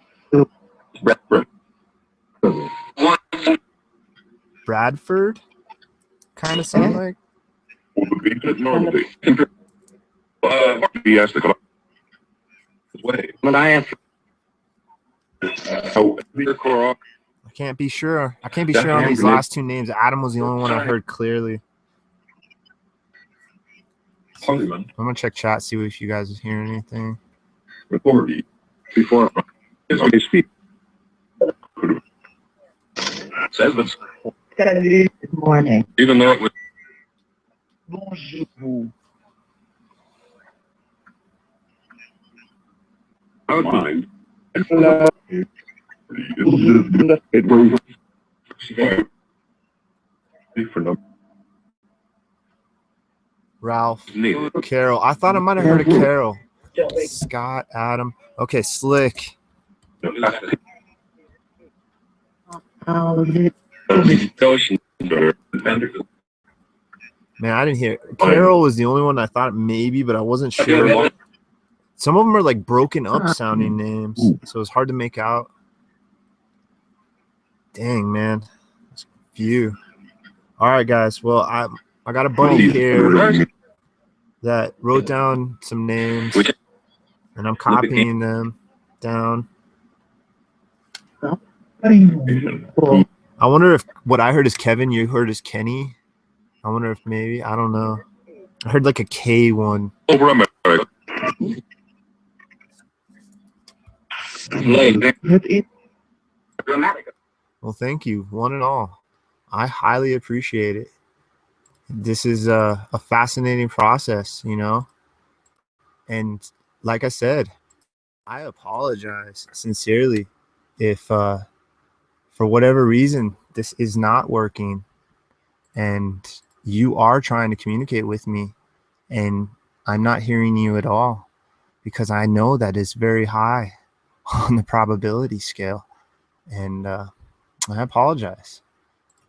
Bradford? Kind of sound like. Normandy. He asked the way. When I answer. I can't be sure. I can't be sure on these last two names. Adam was the only one I heard clearly. I'm gonna check chat, see if you guys are hearing anything. Authority before speak. says, but Good morning. even though it was Bonjour. Not mine. It was different. Ralph, neither. Carol. I thought I might have heard of Carol. Scott, Adam. Okay, Slick. How is it? Man, I didn't hear. Carol was the only one I thought maybe, but I wasn't sure. Some of them are like broken up sounding names, so it's hard to make out. Dang, man. That's a few. All right, guys. Well, I got a buddy here that wrote down some names, and I'm copying them down. Cool. I wonder if what I heard is Kevin, you heard is Kenny. I wonder if maybe, I don't know. I heard like a K one. Over America. Well, thank you, one and all. I highly appreciate it. This is a fascinating process, you know? And like I said, I apologize sincerely if for whatever reason this is not working and you are trying to communicate with me and I'm not hearing you at all, because I know that is very high on the probability scale. And I apologize.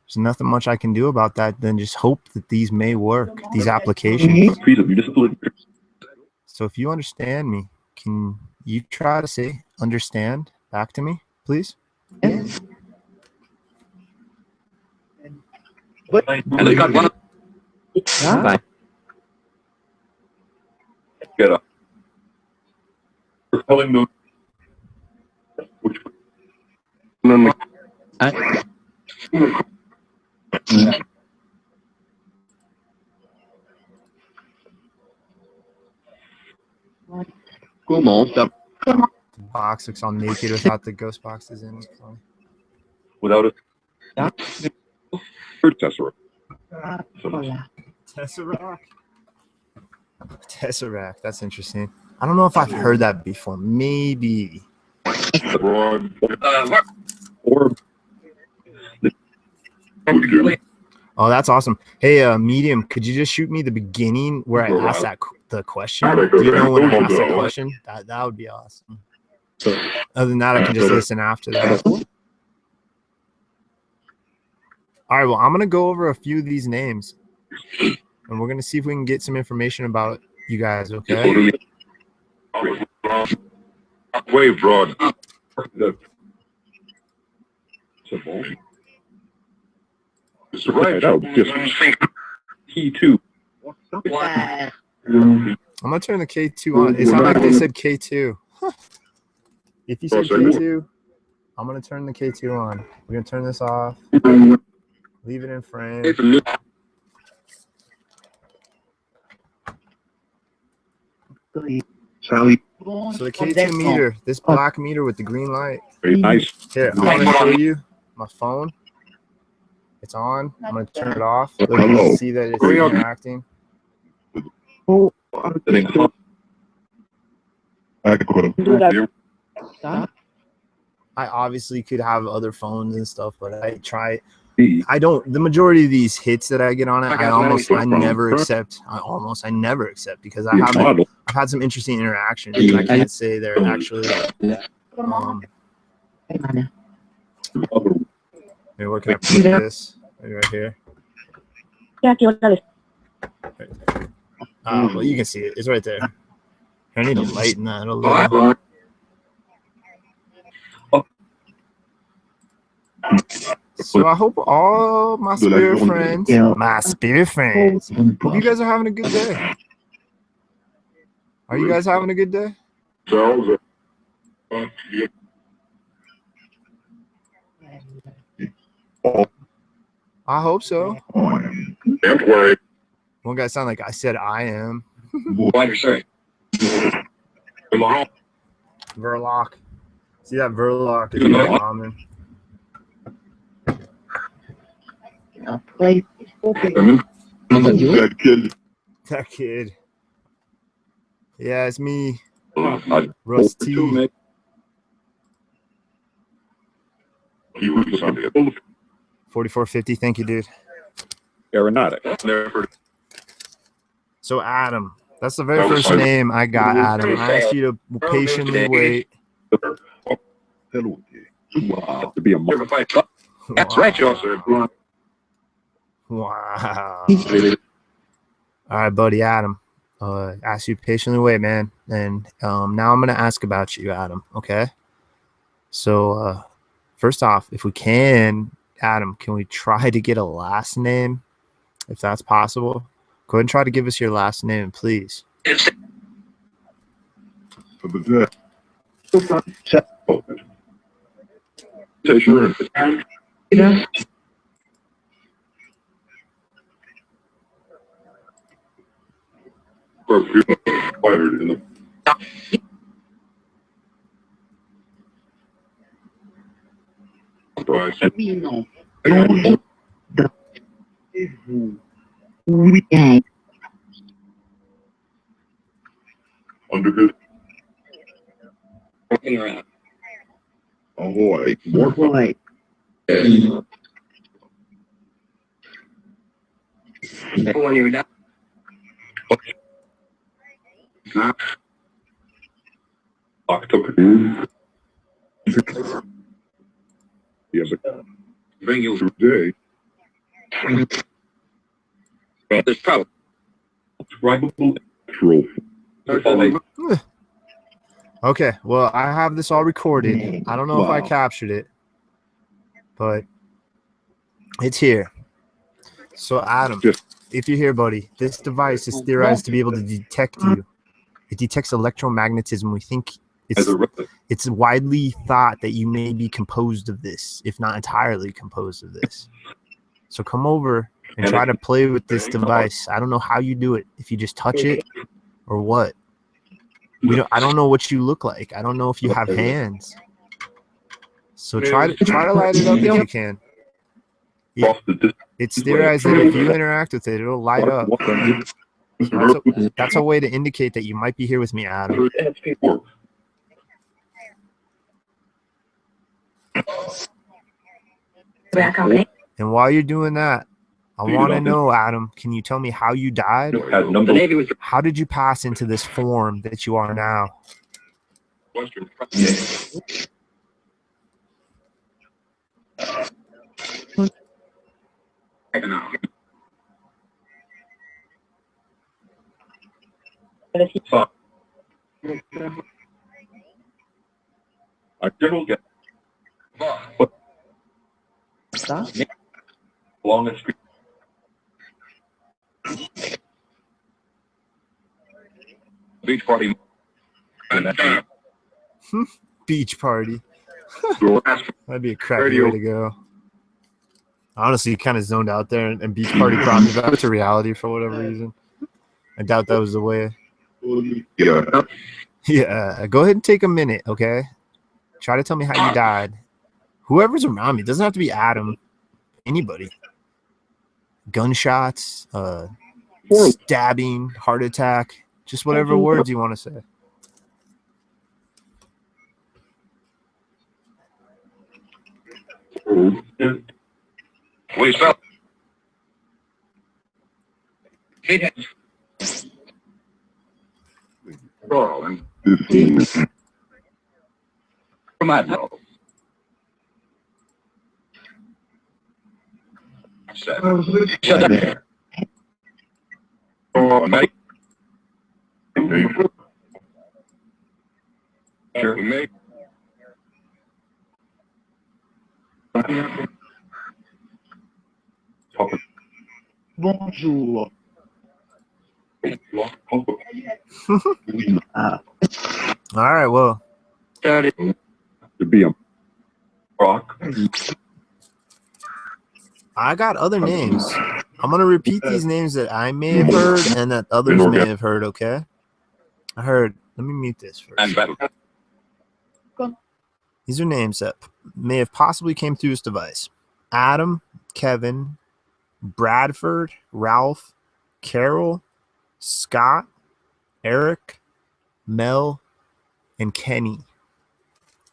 There's nothing much I can do about that than just hope that these may work, these applications. So if you understand me, can you try to say understand back to me, please? Yes. And they got one. Huh? Get up. We're telling them which one. The box looks all naked without the ghost boxes in it. Without it. Tesseract. Hola. Tesseract. That's interesting. I don't know if I've heard that before. Maybe. Broad. Or Oh, that's awesome. Hey, Medium, could you just shoot me the beginning where I asked the question? Do you know when I asked that question? That would be awesome. Other than that, I can just listen after that. All right, well, I'm going to go over a few of these names, and we're going to see if we can get some information about you guys, okay? wave broad. It's right out. T2. I'm going to turn the K2 on. It sounded like they said K2. If you said K2, I'm going to turn the K2 on. We're going to turn this off. Leave it in frame. Charlie. So the K2 meter, this black meter with the green light. Very nice. Here, I want to show you my phone. It's on. I'm going to turn it off. Look, you can see that it's interacting. Oh, I obviously could have other phones and stuff, but I don't. The majority of these hits that I get on it, I never accept because I've had some interesting interactions. And I can't say they're actually. Maybe where can I put this? Maybe right here. Well, you can see it. It's right there. I need to lighten that a little. So I hope all my spirit friends, hope you guys are having a good day. Are you guys having a good day? I hope so. One guy sounded like I said I am. Verloc. See that Verloc is common. Play open. That kid. That kid. Yeah, it's me, I Rusty. He was something. 4450. Thank you, dude. Aeronautic. So Adam, that's the very first name I got, Adam. I asked you to patiently wait. Wow. To be a mother. That's right, sir. Wow. All right, buddy, Adam. Asked you to patiently wait, man. And now I'm gonna ask about you, Adam. Okay. So first off, if we can, Adam, can we try to get a last name, if that's possible? Go ahead and try to give us your last name, please. Sure. For people fired in the Mino. Oui. under his ahoy. More Boy. October. Yeah, but Bring you today, this problem. tribal. Okay, well, I have this all recorded. I don't know if I Wow. captured it, but it's here. So, Adam, Yes. if you're here, buddy, this device is theorized to be able to detect you. It detects electromagnetism. We think it's widely thought that you may be composed of this, if not entirely composed of this. So come over and try to play with this device. I don't know how you do it. If you just touch it or what. I don't know what you look like. I don't know if you have hands. So try to light it up if you can. It's theorized that if you interact with it, it'll light up. That's a way to indicate that you might be here with me, Adam. And while you're doing that, I want to know, Adam, can you tell me how you died? How did you pass into this form that you are now? I didn't get longest beach party. Beach party. That'd be a crappy way to go. Honestly, kind of zoned out there, and beach party brought me back to reality for whatever reason. I doubt that was the way. Yeah. Yeah, go ahead and take a minute, okay? Try to tell me how you died. Whoever's around me, doesn't have to be Adam. Anybody. Gunshots, stabbing, heart attack, just whatever words you want to say. We spell. And this is From my mouth. Shut up. Mate. Sure. Mate. Bonjour. All right, well, To be a rock. I got other names. I'm going to repeat these names that I may have heard and that others may have heard, okay? I heard, let me mute this And first. battle. These are names that may have possibly came through this device. Adam, Kevin, Bradford, Ralph, Carol, Scott, Eric, Mel, and Kenny.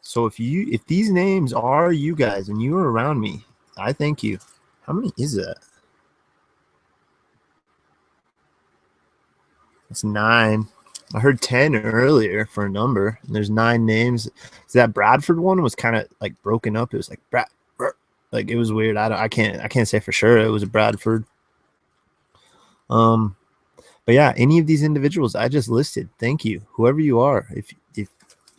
So if these names are you guys and you are around me, I thank you. How many is that? It's 9. I heard 10 earlier for a number, and there's 9 names. So that Bradford one was kind of like broken up. It was like like it was weird. I can't say for sure it was a Bradford. But yeah, any of these individuals I just listed, thank you, whoever you are.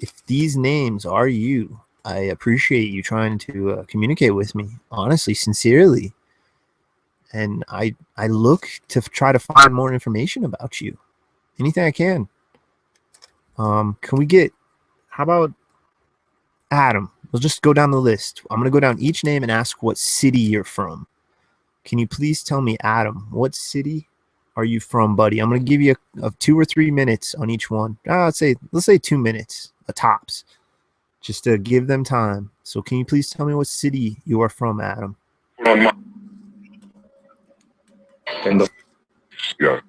If these names are you, I appreciate you trying to communicate with me honestly, sincerely, and I look to try to find more information about you, anything I can. Can we get, how about Adam? We'll just go down the list. I'm going to go down each name and ask what city you're from. Can you please tell me, Adam, what city are you from, buddy? I'm going to give you a 2 or 3 minutes on each one. Let's say 2 minutes, a tops, just to give them time. So can you please tell me what city you are from, Adam? Yeah.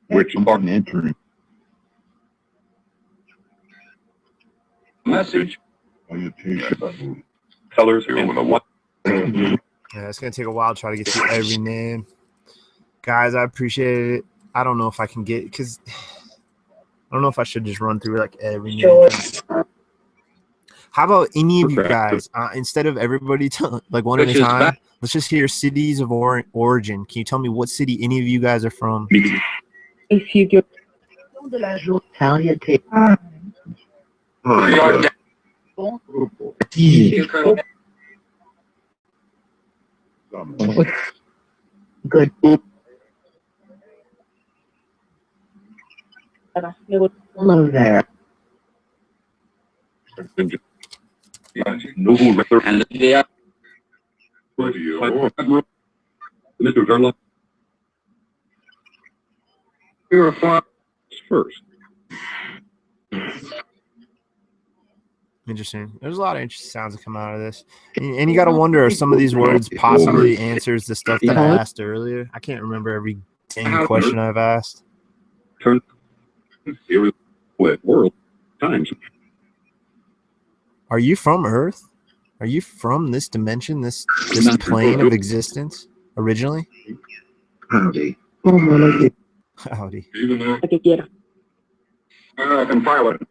Which I'm entering. Message. Salutation. Colors here with a one. Yeah, it's going to take a while to try to get through every name. Guys, I appreciate it. I don't know if I can get, because I don't know if I should just run through like every name. How about any of you guys, instead of everybody like one at a time, let's just hear cities of origin. Can you tell me what city any of you guys are from? If you go de la journée, good. Hello there. No record and yeah. Mr. Garland. You're a fly first. Interesting. There's a lot of interesting sounds that come out of this. And you got to wonder if some of these words possibly answers the stuff that I asked earlier. I can't remember every dang question I've asked. Turn here world times. Are you from Earth? Are you from this dimension, this plane of existence originally? Howdy. Howdy. Even though I can file it.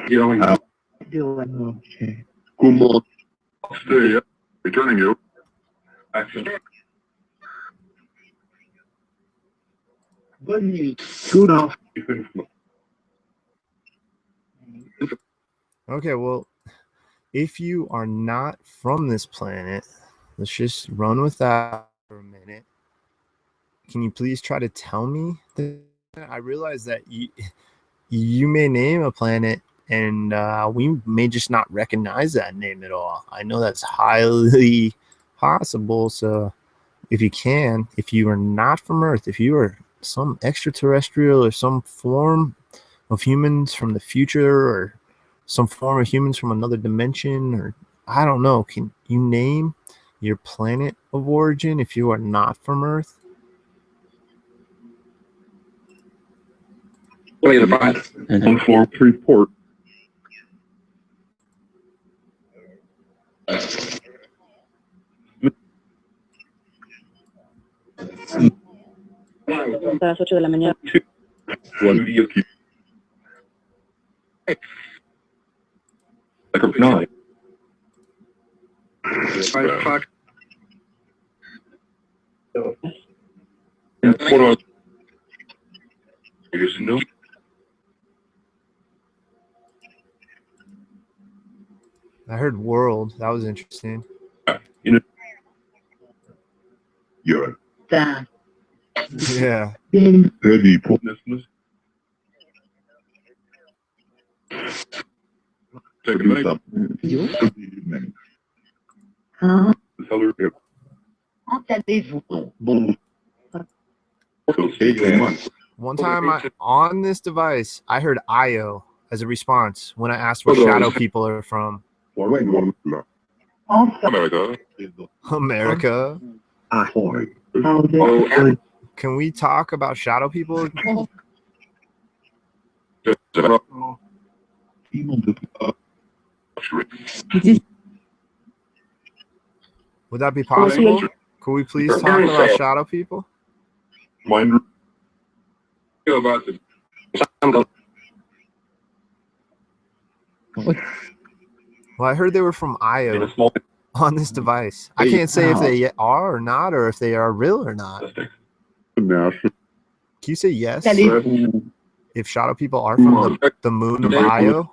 You know, Okay. Kumo. Stay. Returning you. action. Good off. Okay, well, if you are not from this planet, let's just run with that for a minute. Can you please try to tell me that? I realize that you may name a planet and we may just not recognize that name at all. I know that's highly possible. So if you are not from Earth, if you are some extraterrestrial or some form of humans from the future or some form of humans from another dimension, or I don't know, can you name your planet of origin if you are not from Earth? On floor 3 port. A las 8 de la mañana. Like 9. 5 o'clock. Hold on. You just know. I heard world. That was interesting. You know. You're That. Yeah. Been ready for This. Take up. Hein? The seller. Entendez-vous? Bon. Okay. One time on this device, I heard IO as a response when I asked where shadow people are from. America. America. Can we talk about shadow people? Would that be possible? Could we please talk about shadow people? Mind about the Well, I heard they were from IO on this device. I can't say if they are or not, or if they are real or not. Can you say yes if shadow people are from the moon of Io?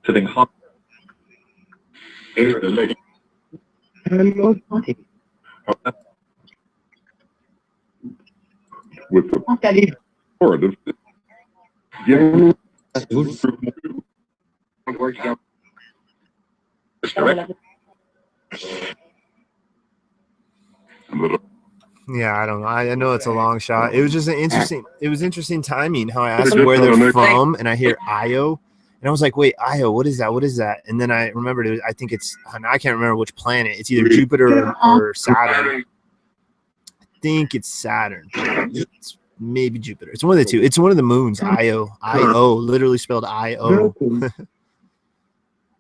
Sitting hot. with the Entendez-vous? board of Yeah, I don't know. I know it's a long shot. It was just interesting timing how I asked where they're from and I hear Io. And I was like, wait, Io, what is that? What is that? And then I remembered it. I think I can't remember which planet. It's either Jupiter or Saturn. I think it's Saturn. It's maybe Jupiter. It's one of the two. It's one of the moons, Io. Io, literally spelled I-O.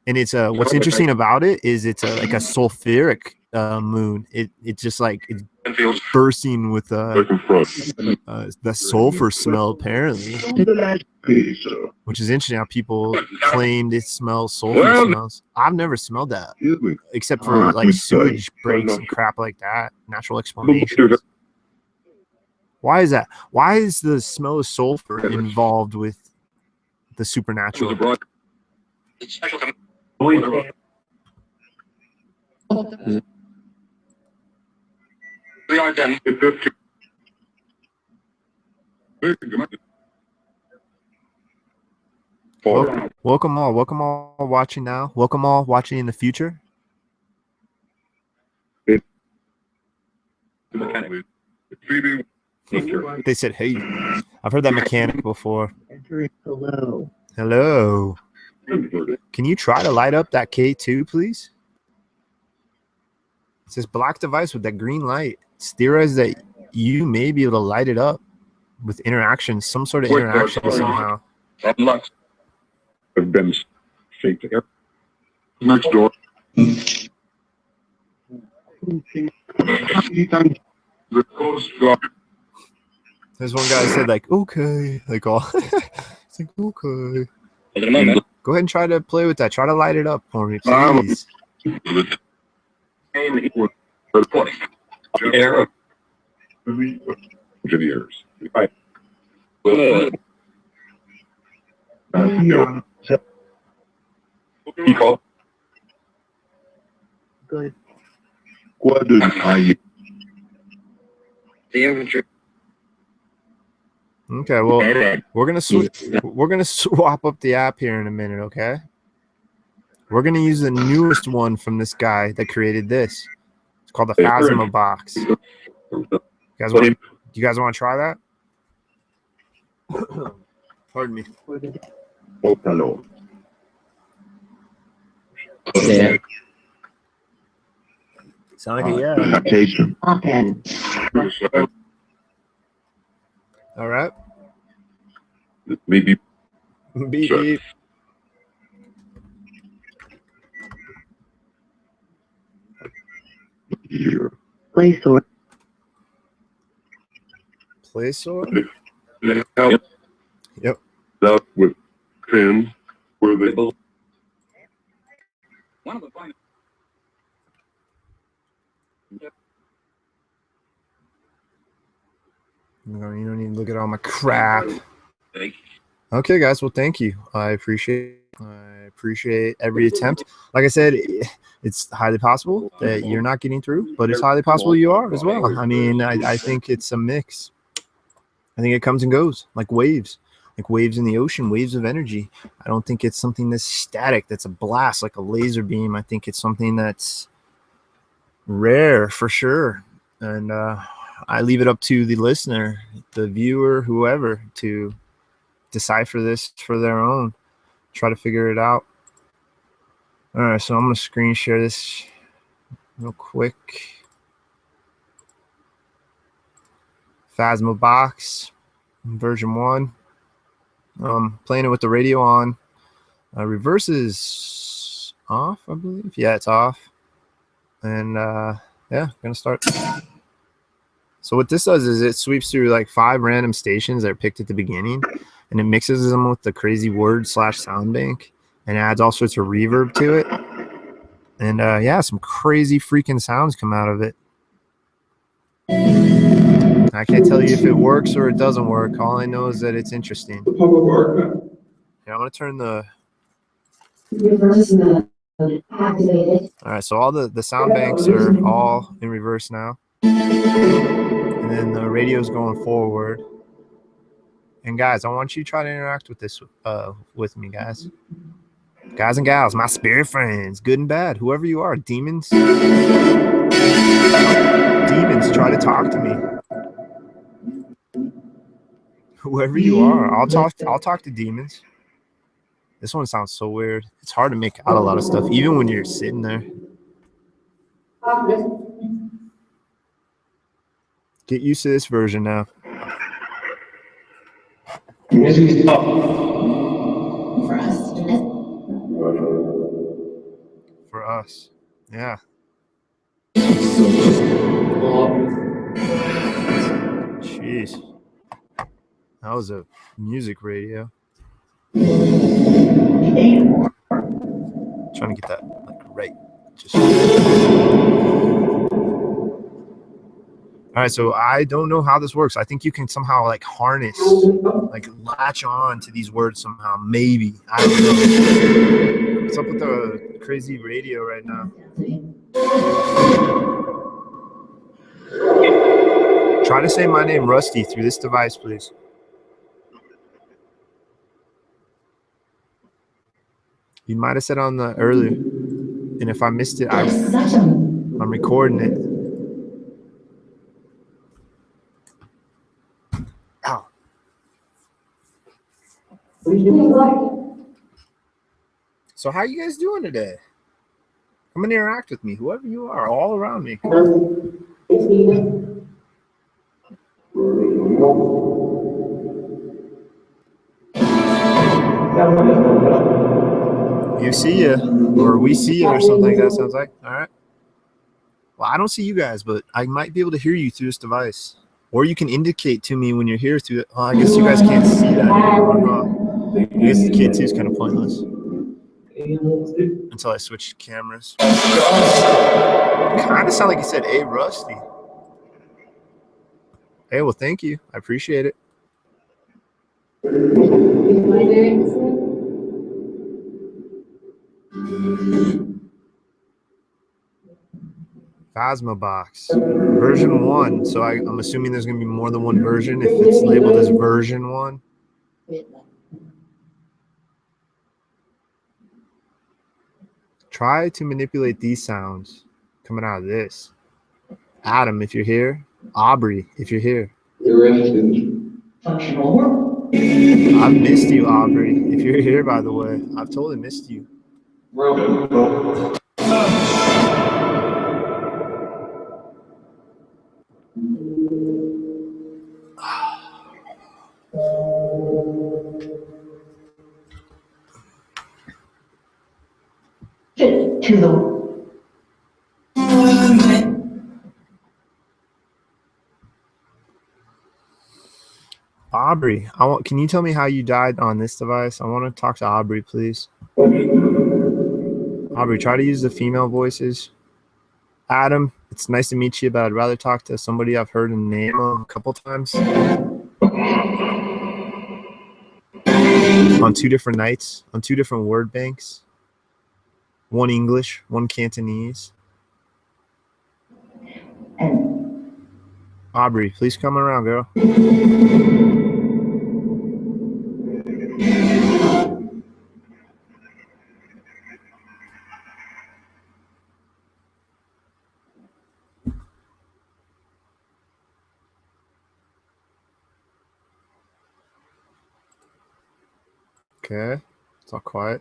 And it's what's interesting about it is it's like a sulfuric moon. It's just like it's bursting with the sulfur smell apparently, which is interesting how people claimed it smells sulfur smells. I've never smelled that except for like sewage breaks and crap like that. Natural explanations. Why is that? Why is the smell of sulfur involved with the supernatural? Welcome all watching now. Welcome all watching in the future. They said, hey, I've heard that mechanic before. Hello. Hello. Can you try to light up that K2, please? It says black device with that green light. It's theorized that you may be able to light it up with interaction, some sort of interaction somehow. Have been shaped air. Next door. There's one guy who said like, okay, like all. It's like, okay. Go ahead and try to play with that. Try to light it up for me, please. Engineers. Good. Quoi de taille? Okay, well, we're gonna swap up the app here in a minute, okay? We're gonna use the newest one from this guy that created this. It's called the Phasmabox. Do you guys want to try that? Pardon me. Oh, hello. Yeah. Sound like a yeah. Application. Antenne. All right. Maybe. Beep, beep. Here. Place order. Place order? Yep. That with pins where they both. One of the finest. You don't need to look at all my crap. Okay, guys. Well, thank you. I appreciate every attempt. Like I said, it's highly possible that you're not getting through, but it's highly possible you are as well. I mean, I think it's a mix. I think it comes and goes like waves. like waves in the ocean, waves of energy. I don't think it's something that's static, that's a blast like a laser beam. I think it's something that's rare for sure. And I leave it up to the listener, the viewer, whoever, to decipher this for their own, try to figure it out. All right, so I'm going to screen share this real quick. Phasmabox version 1. Playing it with the radio on. Reverse is off, I believe. Yeah, it's off. And yeah, gonna start. So what this does is it sweeps through like 5 random stations that are picked at the beginning, and it mixes them with the crazy word / sound bank and adds all sorts of reverb to it. And yeah, some crazy freaking sounds come out of it. I can't tell you if it works or it doesn't work. All I know is that it's interesting. The public art. Yeah, I'm gonna turn the. Reverse mode activated. All right, so all the sound banks are all in reverse now, and then the radio's going forward. And guys, I want you to try to interact with this with me, guys and gals, my spirit friends, good and bad, whoever you are, demons, try to talk to me. Whoever you are, I'll talk to demons. This one sounds so weird. It's hard to make out a lot of stuff, even when you're sitting there. Get used to this version now. For us. Yeah. Jeez. That was a music radio. Trying to get that like right. Just. All right, so I don't know how this works. I think you can somehow like harness, like latch on to these words somehow. Maybe. I don't know. What's up with the crazy radio right now? Try to say my name, Rusty, through this device, please. You might have said on the earlier, and if I missed it, I'm recording it. Ow. So how you guys doing today? Come and interact with me, whoever you are, all around me. You see ya, or we see ya, or something like that. Sounds like. All right. Well, I don't see you guys, but I might be able to hear you through this device, or you can indicate to me when you're here through it. Oh, I guess you guys can't see that anymore. I guess the kid too is kind of pointless until I switch cameras. Kind of sound like you said, "Hey, Rusty." Hey, well, thank you. I appreciate it. Phasmabox version 1. So I'm assuming there's going to be more than one version if it's labeled as version 1. Try to manipulate these sounds coming out of this. Adam, if you're here. Aubrey, if you're here. I've missed you, Aubrey. If you're here, by the way, I've totally missed you. To the Aubrey, can you tell me how you died on this device? I want to talk to Aubrey, please. Aubrey, try to use the female voices. Adam, it's nice to meet you, but I'd rather talk to somebody I've heard the name of a couple times. On 2 different nights, on 2 different word banks. One English, one Cantonese. Aubrey, please come around, girl. Okay. It's all quiet.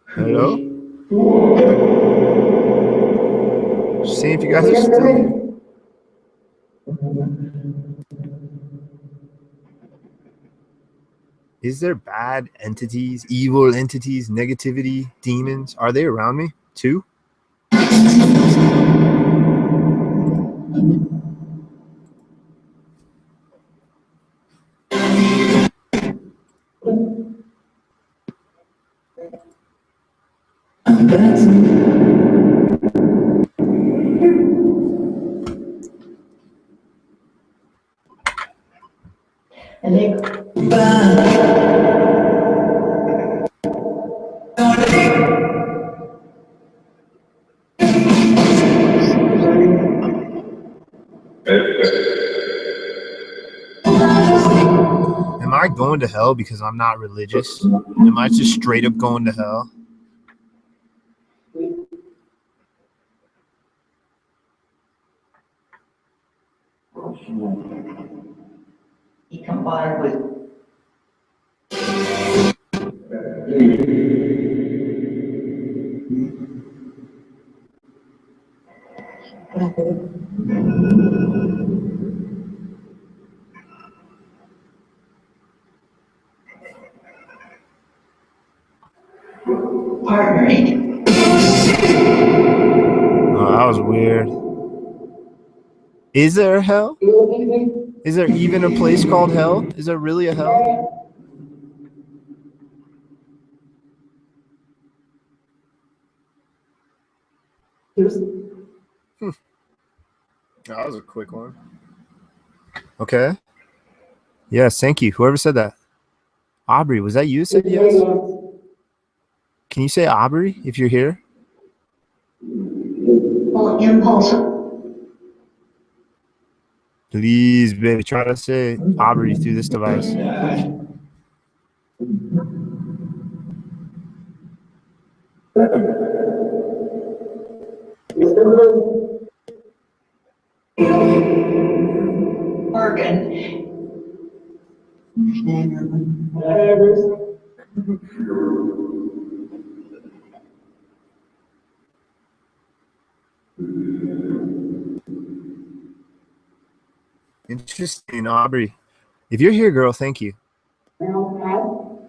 Hello? Just seeing if you guys are still here. Is there bad entities, evil entities, negativity, demons? Are they around me too? Am I going to hell because I'm not religious? Am I just straight up going to hell? He combined with partnering. Oh, that was weird. Is there a hell? Is there even a place called hell? Is there really a hell? That was a quick one. Okay. Yes, thank you. Whoever said that. Aubrey, was that you who said yes? Can you say Aubrey if you're here? Well, impulse. Please, baby, try to say Aubrey through this device. Organ. Interesting, Aubrey. If you're here, girl, thank you.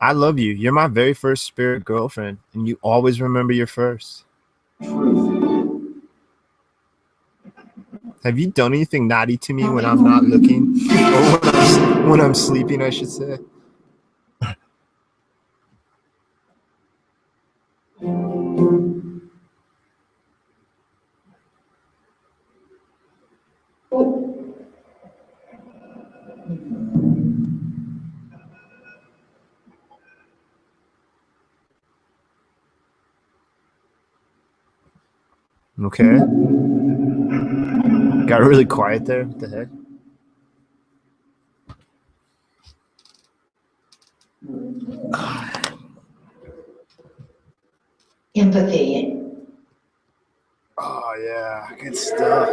I love you. You're my very first spirit girlfriend, and you always remember your first. Have you done anything naughty to me when I'm not looking? Or when I'm sleeping, I should say. Okay. Got really quiet there. What the heck? Empathy. Oh, yeah. Good stuff.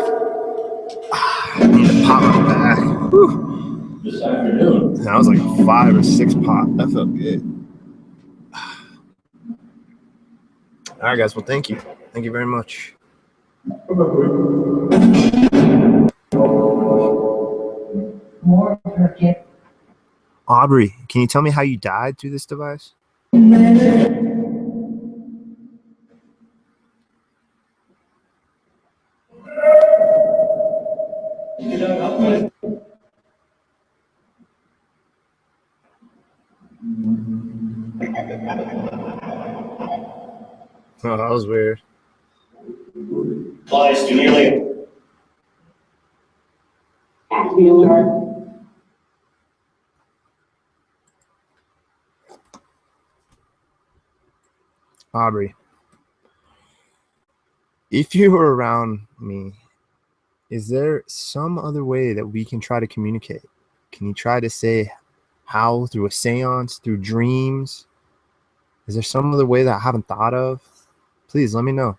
I need to pop my back. Whew. This afternoon. That was like a 5 or 6 pop. That felt good. All right, guys. Well, thank you. Thank you very much. More forgive. Aubrey, can you tell me how you died through this device? Oh, that was weird. Flies to nearly. Aubrey, if you were around me, is there some other way that we can try to communicate? Can you try to say how through a seance, through dreams? Is there some other way that I haven't thought of? Please let me know.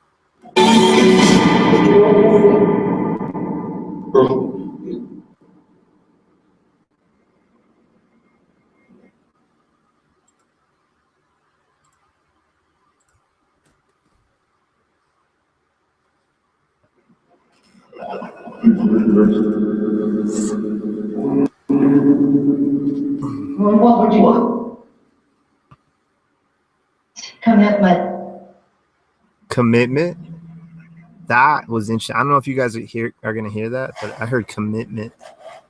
Well, what would you want? Commitment. Commitment. That was interesting. I don't know if you guys are gonna hear that, but I heard commitment.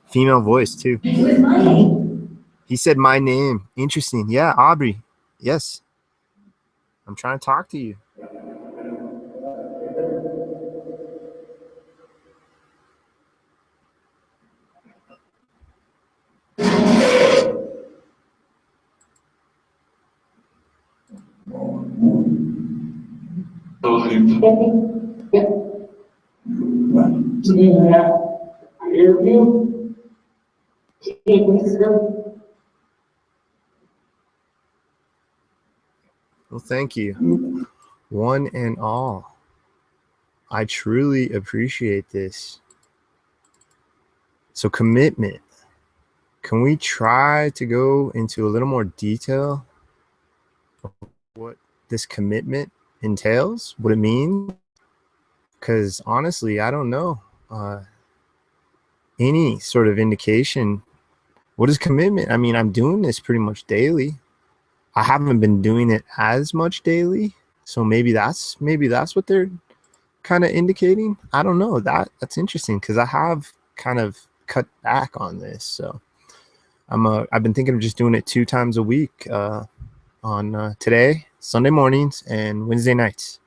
Female voice too. It was my name. He said my name. Interesting. Yeah, Aubrey. Yes. I'm trying to talk to you. Well, thank you. One and all. I truly appreciate this. So commitment. Can we try to go into a little more detail of what this commitment entails, what it means? Because honestly, I don't know any sort of indication. What is commitment? I mean, I'm doing this pretty much daily. I haven't been doing it as much daily, so maybe that's what they're kind of indicating. I don't know. That's interesting because I have kind of cut back on this. So I've been thinking of just doing it 2 times a week on today, Sunday mornings, and Wednesday nights.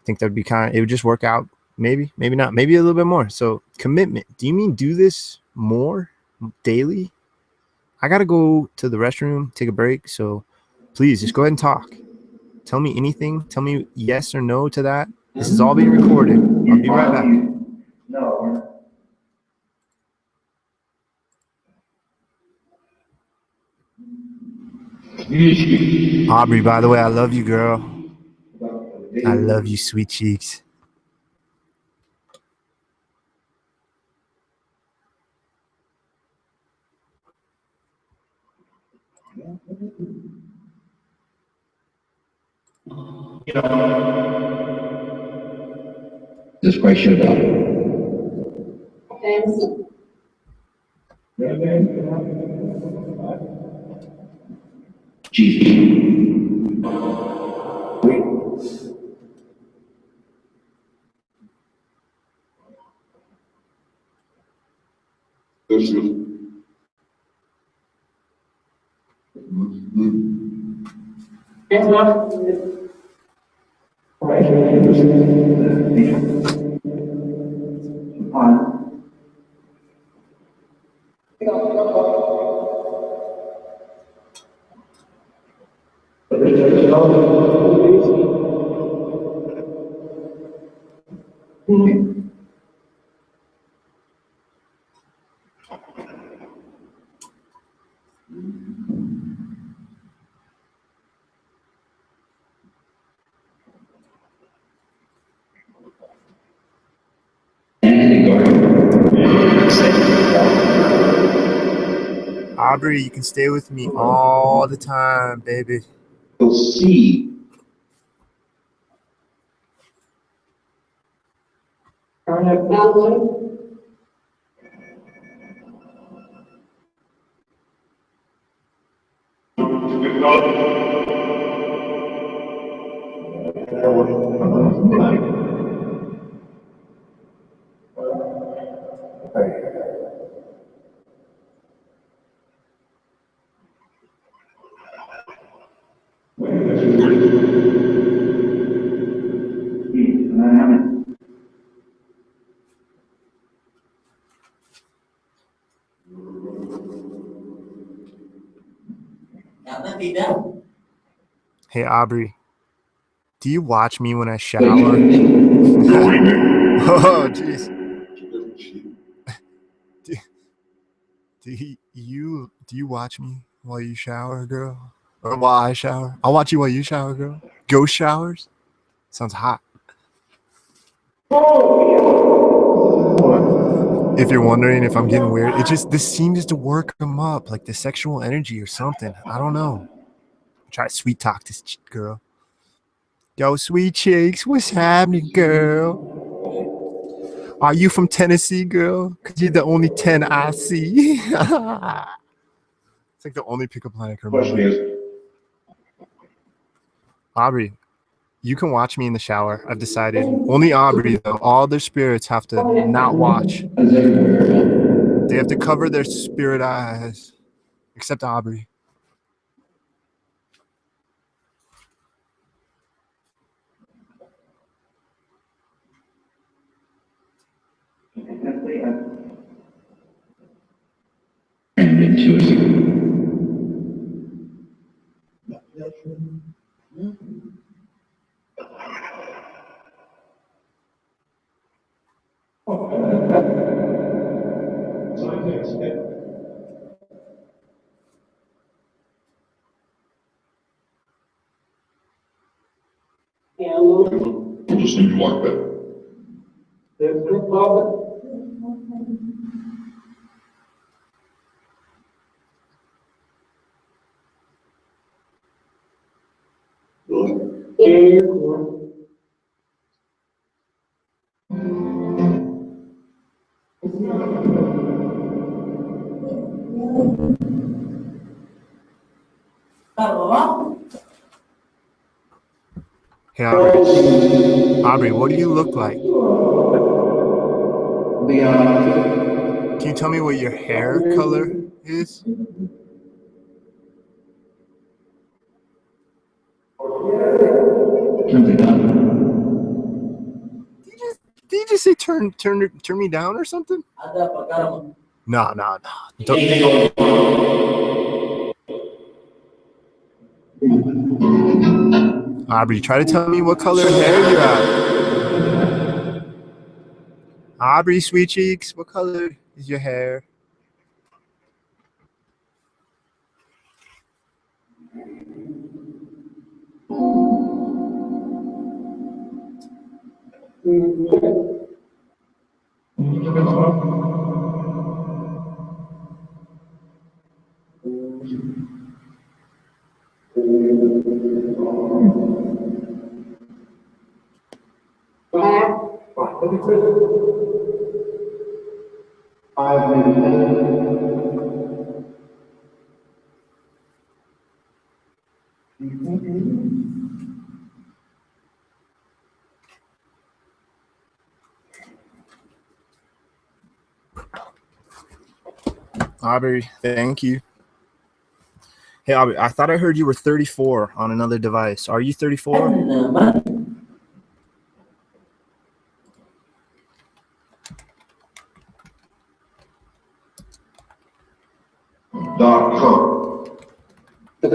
I think that'd be it would just work out. Maybe not, maybe a little bit more. So commitment. Do you mean do this more daily? I got to go to the restroom, take a break. So please just go ahead and talk. Tell me anything. Tell me yes or no to that. This is all being recorded. I'll be right back. No. Aubrey, by the way, I love you, girl. I love you, sweet cheeks. This question about Jesus. This is Aubrey, you can stay with me all the time, baby. You'll see. Hey, Aubrey, do you watch me when I shower? Oh, jeez. Do you watch me while you shower, girl? Or while I shower? I'll watch you while you shower, girl. Ghost showers? Sounds hot. If you're wondering if I'm getting weird, this seems to work them up, like the sexual energy or something. I don't know. Try to sweet talk this girl. Yo, sweet cheeks, what's happening, girl? Are you from Tennessee, girl? Because you're the only 10 I see. It's like the only pickup line I can Question remember. is, Aubrey, you can watch me in the shower. I've decided. Only Aubrey, though. All their spirits have to not watch. They have to cover their spirit eyes. Except Aubrey. we'll just leave you like that. Hey, Aubrey. Aubrey, what do you look like? Can you tell me what your hair color is? Did you just say turn me down or something? No. Aubrey, try to tell me what color hair you have. Aubrey, sweet cheeks, what color is your hair? Aubrey, thank you. Hey, Aubrey, I thought I heard you were 34 on another device. Are you 34? .com. The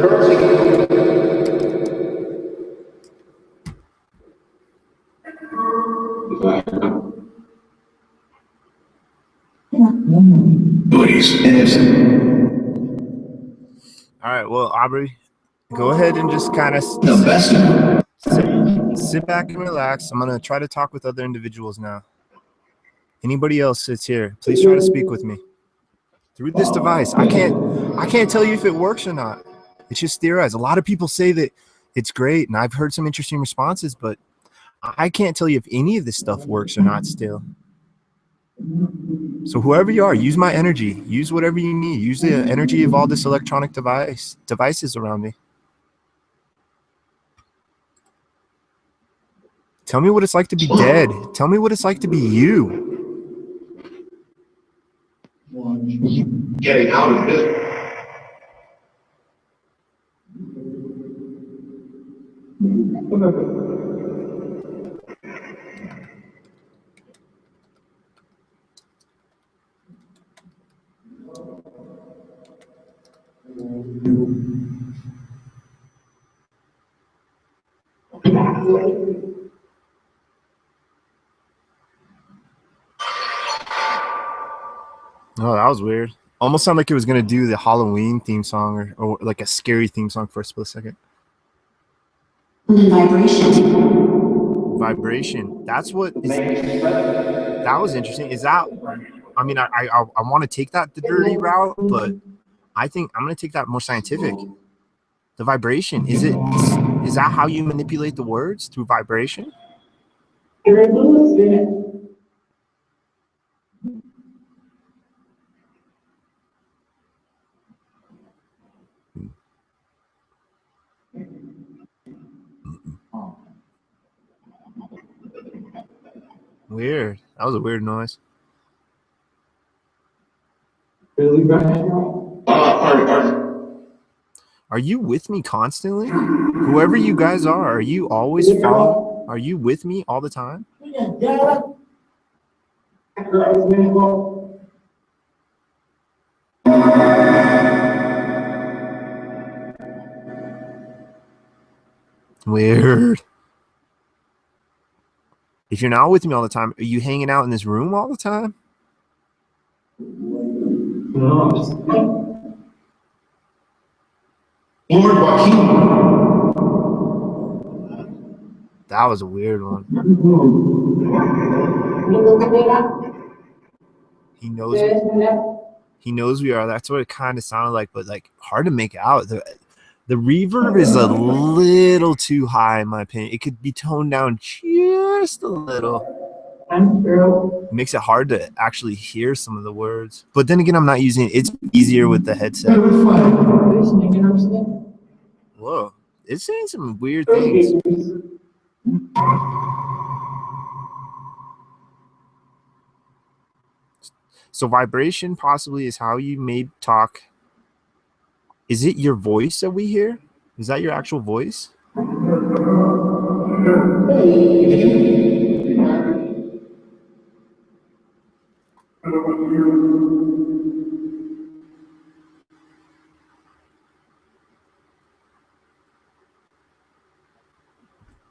All right, well, Aubrey, go ahead and just kind of sit back and relax. I'm going to try to talk with other individuals now. Anybody else that's here, please try to speak with me. Through this device, I can't tell you if it works or not. It's just theorized. A lot of people say that it's great, and I've heard some interesting responses, but I can't tell you if any of this stuff works or not still. So whoever you are, use my energy. Use whatever you need. Use the energy of all this electronic devices around me. Tell me what it's like to be dead. Tell me what it's like to be you. getting out of this. Oh, that was weird. Almost sounded like it was going to do the Halloween theme song or like a scary theme song for a split second. Vibration. That's what is. That was interesting. Is that? I mean, I want to take that the dirty route, but I think I'm going to take that more scientific. The vibration. Is that how you manipulate the words through vibration? Weird. That was a weird noise. Are you with me constantly? Whoever you guys are you always following? Are you with me all the time? Weird. If you're not with me all the time, are you hanging out in this room all the time? Lord Joaquin. That was a weird one. He knows. He knows we are. That's what it kind of sounded like, but like hard to make out. The reverb is a little too high, in my opinion. It could be toned down just a little. It makes it hard to actually hear some of the words. But then again, I'm not using it. It's easier with the headset. Whoa. It's saying some weird things. So vibration possibly is how you may talk. Is it your voice that we hear? Is that your actual voice?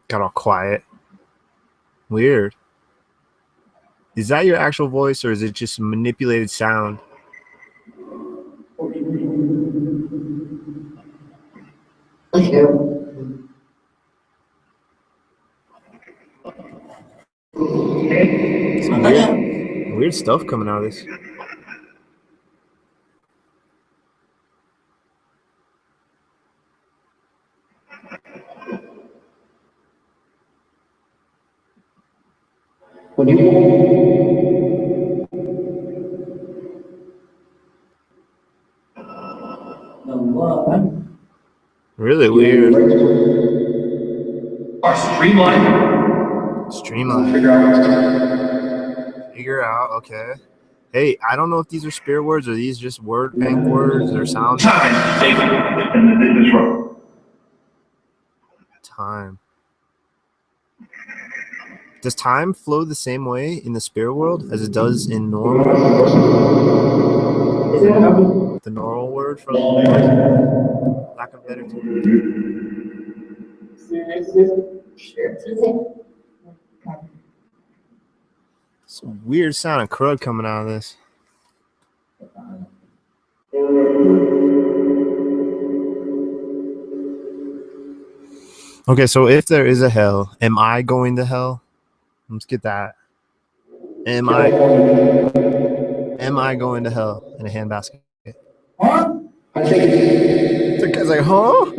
Got all quiet. Weird. Is that your actual voice or is it just manipulated sound? Some weird stuff coming out of this. Really weird. Streamline. Figure out. Okay. Hey, I don't know if these are spirit words or these just word bank words or sound. Time. Does time flow the same way in the spirit world as it does in normal? The normal word from lack of better term. Some weird sound of crud coming out of this. Okay, so if there is a hell, am I going to hell? Let's get that. Am I going to hell in a handbasket? The guy's like, huh?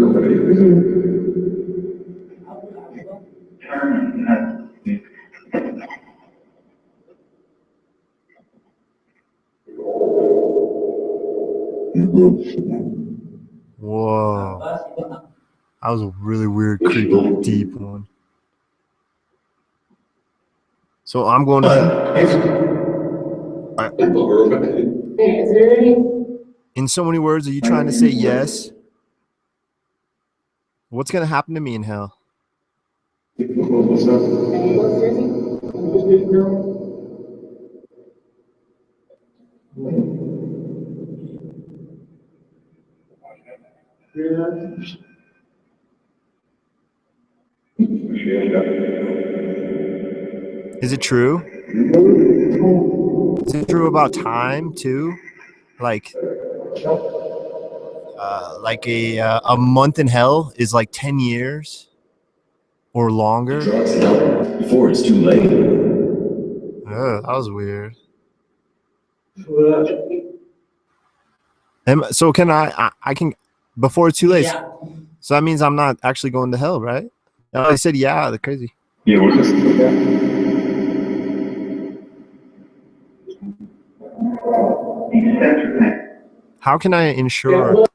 Whoa. That was a really weird, creepy, deep one. So I'm going to hell. In so many words, are you trying to say yes? What's going to happen to me in hell? Is it true? Is it true about time too? Like a month in hell is like 10 years or longer. Before it's too late. Oh, that was weird. So can I can before it's too late? Yeah. So that means I'm not actually going to hell, right? I said yeah, they're crazy. Yeah, we're just. How can I ensure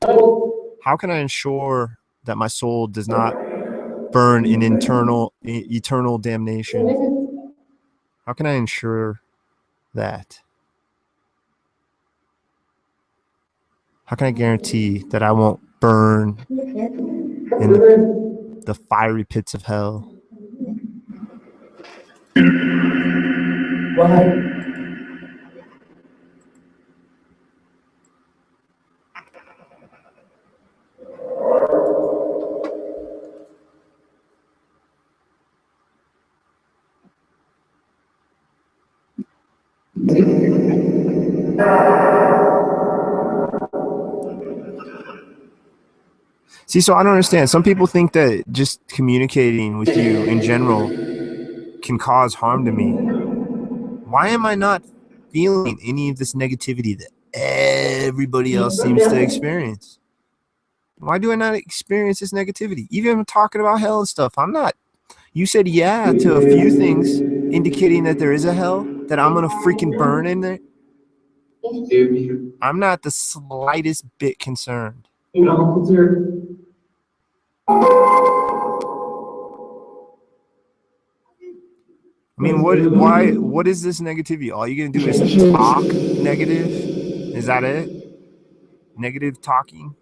that my soul does not burn in eternal damnation? How can I ensure that? How can I guarantee that I won't burn in the fiery pits of hell? See, so I don't understand. Some people think that just communicating with you in general can cause harm to me. Why am I not feeling any of this negativity that everybody else seems to experience? Why do I not experience this negativity? Even if I'm talking about hell and stuff, I'm not. You said yeah to a few things indicating that there is a hell, that I'm going to freaking burn in there. I'm not the slightest bit concerned. I mean, what is this negativity? All you're going to do is talk negative? Is that it? Negative talking?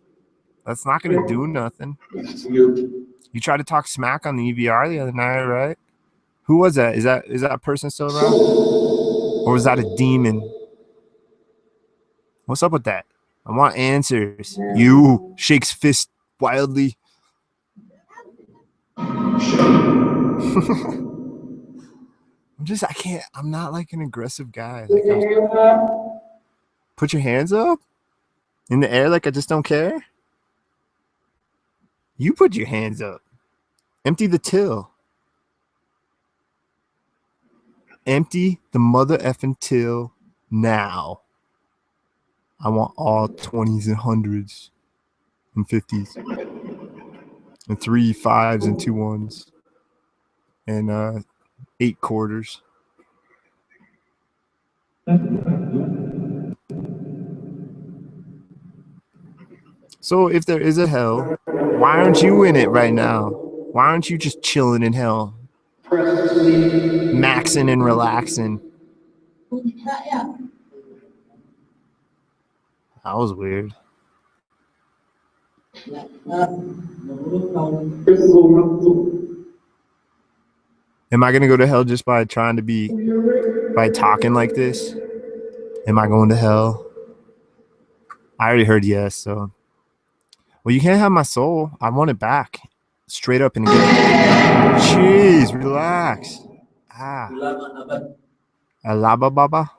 That's not going to do nothing. You tried to talk smack on the EVR the other night, right? Who was that? Is that person still around? Or was that a demon? What's up with that? I want answers. You shakes fist wildly. I'm not like an aggressive guy. Like, put your hands up in the air like I just don't care. You put your hands up. Empty the till. Empty the mother effing till now. I want all 20s and 100s and 50s and 3 5s and 2 1s and 8 quarters. So if there is a hell, why aren't you in it right now? Why aren't you just chilling in hell? Maxing and relaxing. That was weird. Am I going to go to hell just by talking like this? Am I going to hell? I already heard yes, so. Well, you can't have my soul. I want it back. Straight up and again. Jeez, relax. Alaba Baba.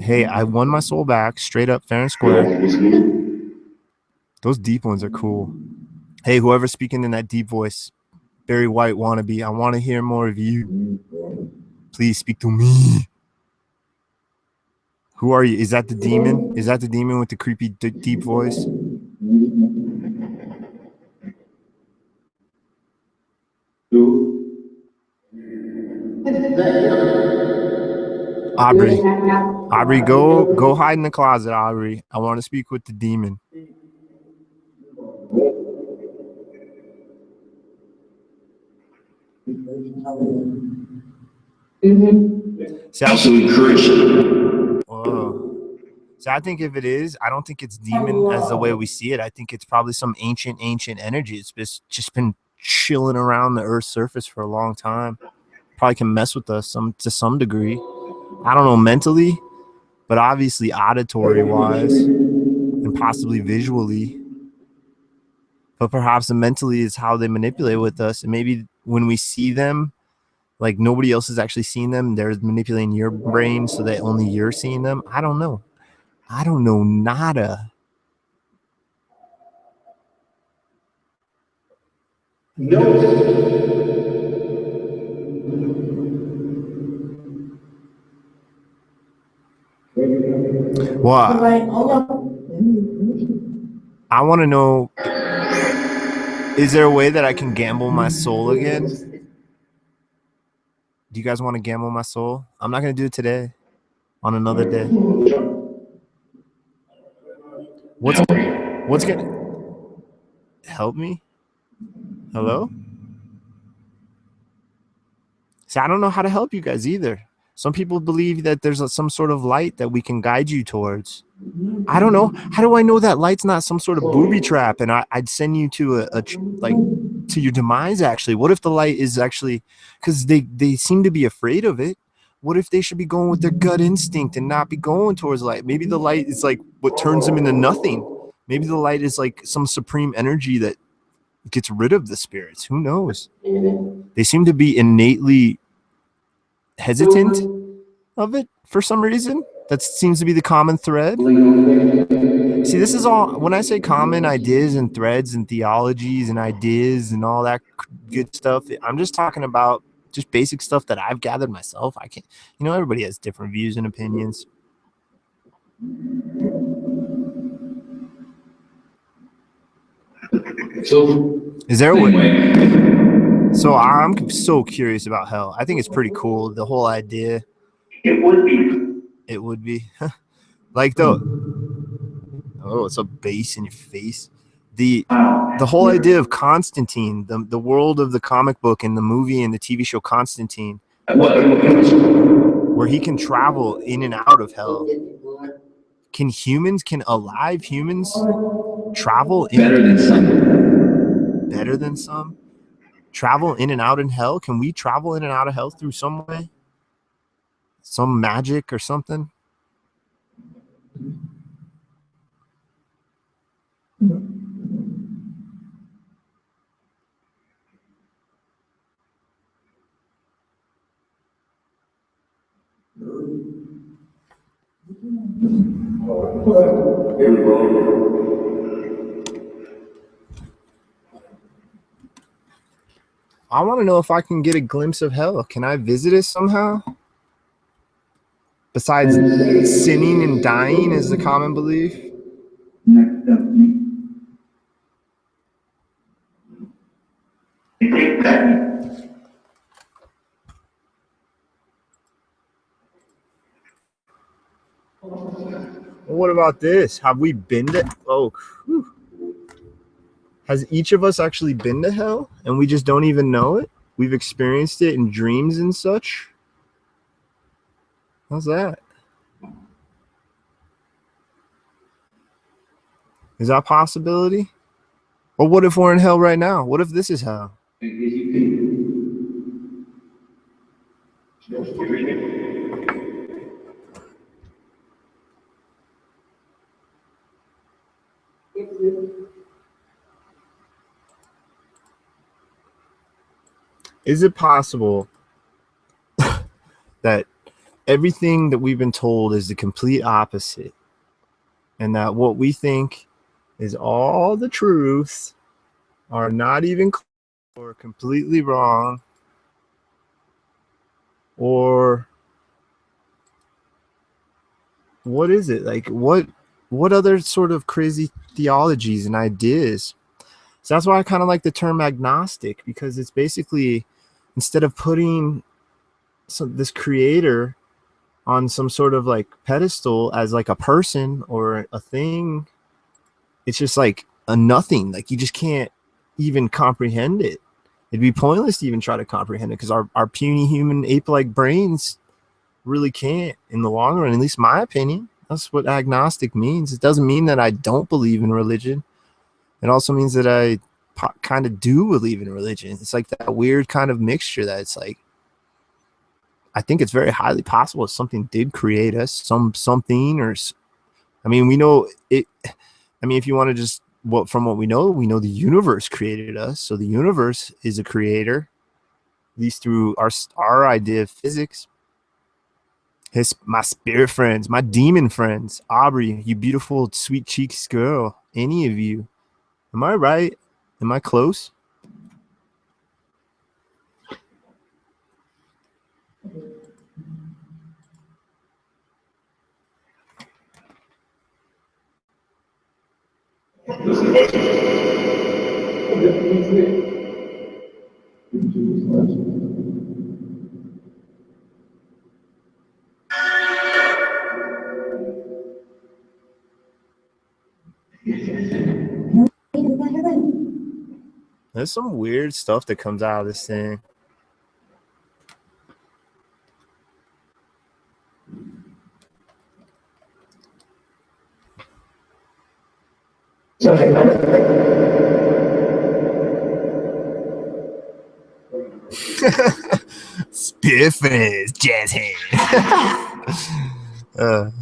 Hey, I won my soul back. Straight up, fair and square. Those deep ones are cool. Hey, whoever's speaking in that deep voice, Barry White wannabe, I want to hear more of you. Please speak to me. Who are you? Is that the demon? Is that the demon with the creepy deep voice? Aubrey, go hide in the closet, Aubrey. I want to speak with the demon. So I think if it is, I don't think it's demon as the way we see it. I think it's probably some ancient energy. It's just been chilling around the Earth's surface for a long time. Probably can mess with us to some degree. I don't know mentally, but obviously auditory wise and possibly visually. But perhaps mentally is how they manipulate with us. And maybe when we see them, like nobody else is actually seeing them, they're manipulating your brain so that only you're seeing them. I don't know. I don't know nada. What? I want to know, is there a way that I can gamble my soul again? Do you guys want to gamble my soul? I'm not going to do it today. On another day. What's going to help me? Hello? So I don't know how to help you guys either. Some people believe that there's some sort of light that we can guide you towards. I don't know. How do I know that light's not some sort of booby trap and I'd send you to like to your demise? Actually, what if the light is actually, because they seem to be afraid of it. What if they should be going with their gut instinct and not be going towards light? Maybe the light is like what turns them into nothing. Maybe the light is like some supreme energy that gets rid of the spirits. Who knows? They seem to be innately hesitant of it for some reason. That seems to be the common thread. See, this is all, when I say common ideas and threads and theologies and ideas and all that good stuff, I'm just talking about just basic stuff that I've gathered myself. I can't, everybody has different views and opinions. So, is there a way? Anyway. So I'm so curious about hell. I think it's pretty cool, the whole idea. It would be. It would be. Like the, oh, it's a bass in your face. The whole idea of Constantine, the world of the comic book and the movie and the TV show Constantine, where he can travel in and out of hell. Can alive humans travel in? Better than some. Better than some? Travel in and out in hell? Can we travel in and out of hell through some way? Some magic or something? I want to know if I can get a glimpse of hell. Can I visit it somehow? Besides sinning and dying is the common belief. What about this? Have we been to? Oh, whew. Has each of us actually been to hell and we just don't even know it? We've experienced it in dreams and such. How's that? Is that a possibility? Or what if we're in hell right now? What if this is hell? Is it possible that everything that we've been told is the complete opposite, and that what we think is all the truths are not even close or completely wrong? Or what is it? Like what other sort of crazy theologies and ideas? So that's why I kind of like the term agnostic, because it's basically, instead of putting this creator on some sort of like pedestal as like a person or a thing, it's just like a nothing. Like you just can't even comprehend it. It'd be pointless to even try to comprehend it, because our puny human ape-like brains really can't in the long run, at least my opinion. That's what agnostic means. It doesn't mean that I don't believe in religion. It also means that I kind of do believe in religion. It's like that weird kind of mixture that it's like, I think it's very highly possible something did create us, something, or, I mean, we know it. I mean, if you want to just, from what we know the universe created us. So the universe is a creator, at least through our idea of physics. My spirit friends, my demon friends, Aubrey, you beautiful, sweet cheeks girl, any of you. Am I right? Am I close? There's some weird stuff that comes out of this thing. Spiffers, jazz hand. All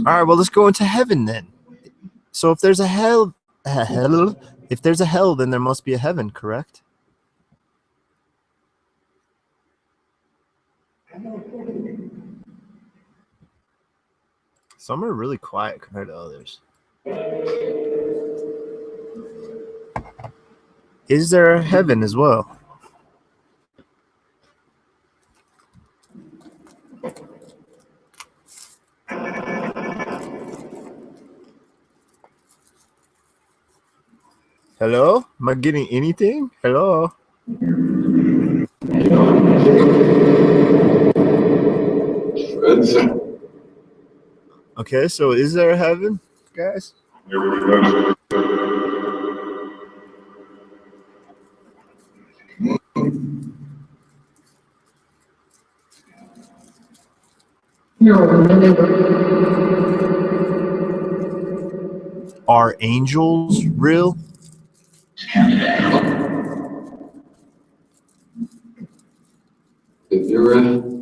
right, well, let's go into heaven then. So if there's a hell, if there's a hell, then there must be a heaven, correct? Some are really quiet compared to others. Is there a heaven as well? Hello? Am I getting anything? Hello? Okay, so is there a heaven, guys? Are angels real? If you're in.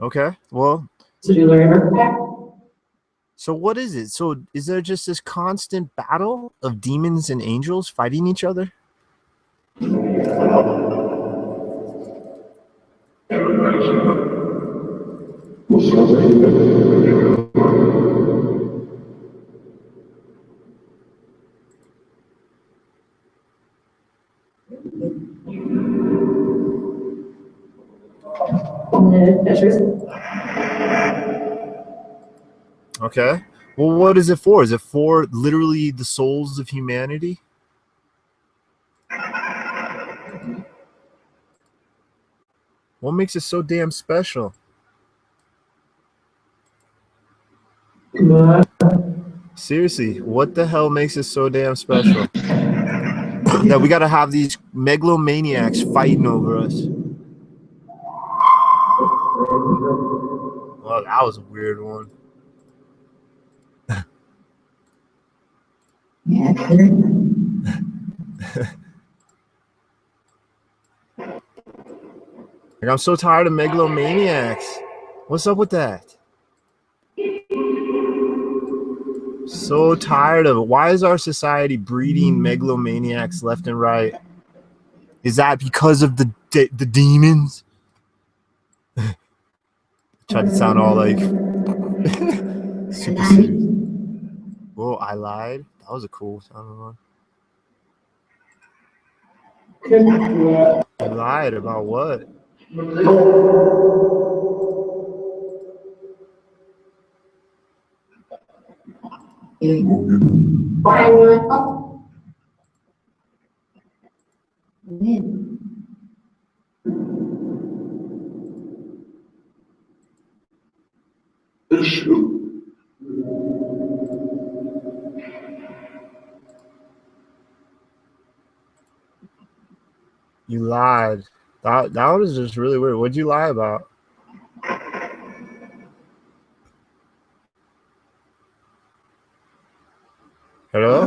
Okay, well, so what is it? So is there just this constant battle of demons and angels fighting each other? Okay. Well, what is it for? Is it for literally the souls of humanity? What makes it so damn special? Seriously, what the hell makes it so damn special? That we gotta have these megalomaniacs fighting over us. Well, that was a weird one. Like, I'm so tired of megalomaniacs. What's up with that? So tired of it. Why is our society breeding megalomaniacs left and right? Is that because of the demons? Tried to sound all like super serious. Whoa, I lied. That was a cool sounding one. You lied about what? You lied. That was just really weird. What'd you lie about? Hello?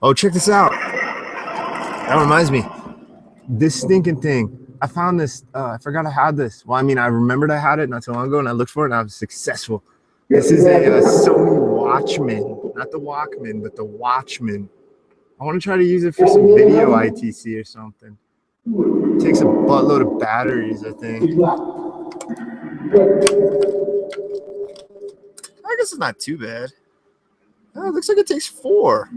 Oh, check this out. That reminds me. This stinking thing. I found this. I forgot I had this. Well, I mean, I remembered I had it not so long ago, and I looked for it, and I was successful. This is a Sony Watchman. Not the Walkman, but the Watchman. I want to try to use it for some video ITC or something. It takes a buttload of batteries, I think. guess it's not too bad. Oh, it looks like it takes four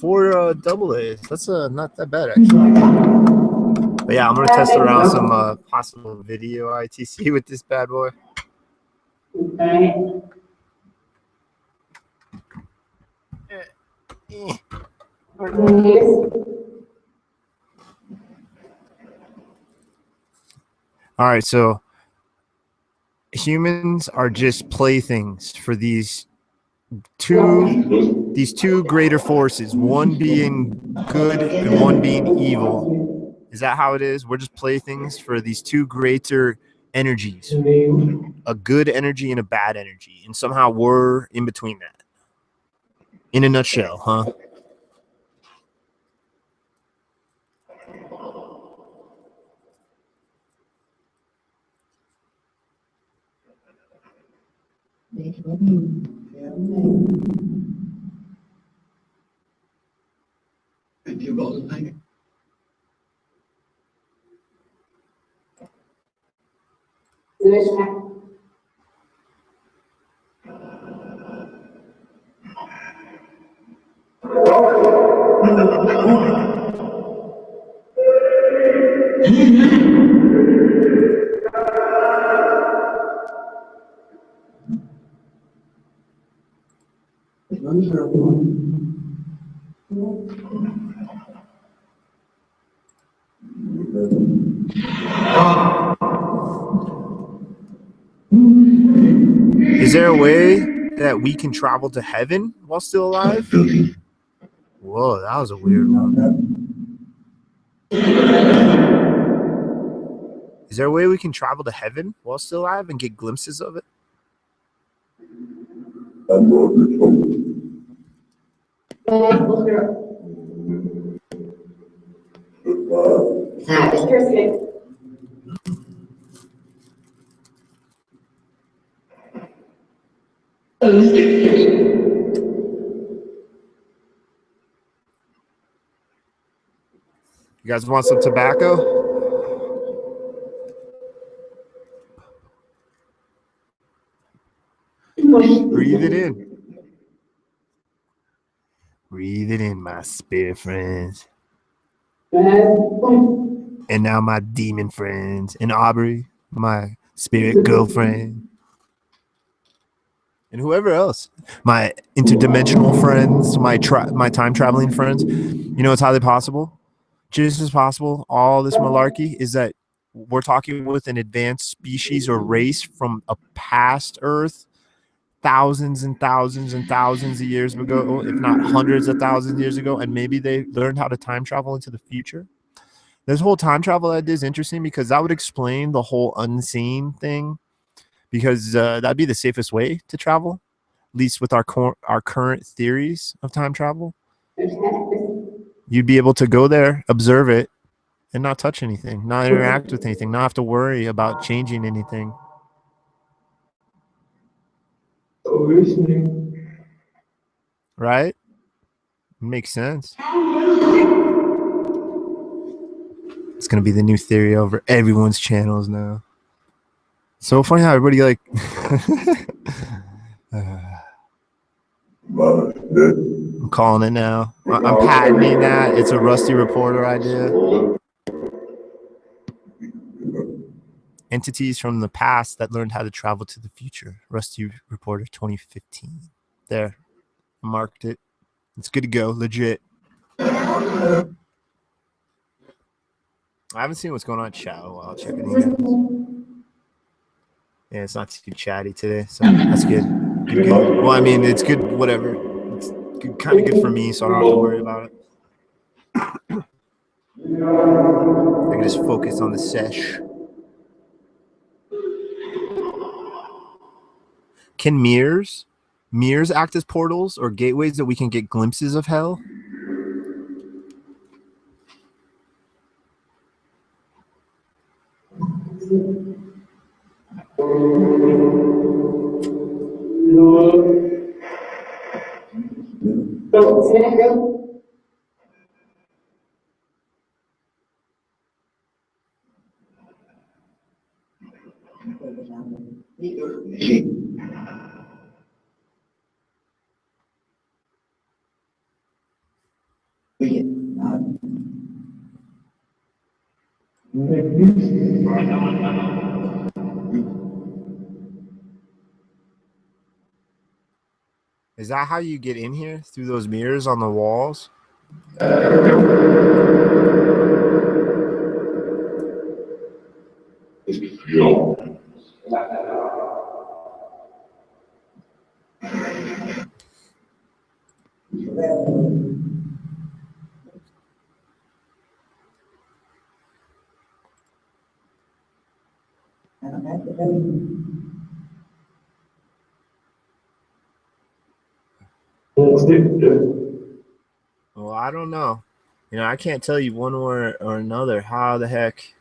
double A's. That's not that bad actually. But yeah, I'm gonna test around some possible video ITC with this bad boy. All right, so humans are just playthings for these two greater forces, one being good and one being evil. Is that how it is? We're just playthings for these two greater energies, a good energy and a bad energy, and somehow we're in between that. In a nutshell, huh? Is there a way that we can travel to heaven while still alive? Whoa, that was a weird one. Is there a way we can travel to heaven while still alive and get glimpses of it? You guys want some tobacco? Breathe it in. Breathe it in, my spirit friends. And now my demon friends. And Aubrey, my spirit girlfriend. And whoever else. My interdimensional friends, my time traveling friends. You know, it's highly possible. Just as possible, all this malarkey is that we're talking with an advanced species or race from a past Earth thousands and thousands and thousands of years ago, if not hundreds of thousands of years ago, and maybe they learned how to time travel into the future. This whole time travel idea is interesting because that would explain the whole unseen thing, because that'd be the safest way to travel, at least with our current theories of time travel. You'd be able to go there, observe it, and not touch anything, not interact with anything, not have to worry about changing anything. Right? Makes sense. It's going to be the new theory over everyone's channels now. So funny how everybody like... I'm calling it now. I'm patenting that. It's a Rusty Reporter idea. Entities from the past that learned how to travel to the future. Rusty Reporter 2015. There. I marked it. It's good to go. Legit. I haven't seen what's going on in chat while I'll check it again. Yeah, it's not too chatty today, so that's good. Good. Well, I mean, it's good, whatever. It's kind of good for me, so I don't have to worry about it. I can just focus on the sesh. Can mirrors act as portals or gateways that we can get glimpses of hell? Is that how you get in here? Through those mirrors on the walls? Well, I don't know. You know, I can't tell you one way or another how the heck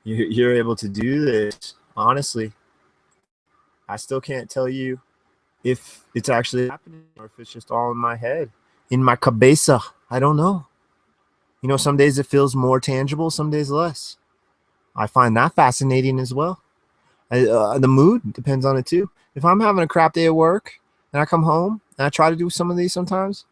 you're able to do this. Honestly, I still can't tell you if it's actually happening or if it's just all in my head, in my cabeza. I don't know. You know, some days it feels more tangible, some days less. I find that fascinating as well. The mood depends on it too. If I'm having a crap day at work and I come home and I try to do some of these sometimes,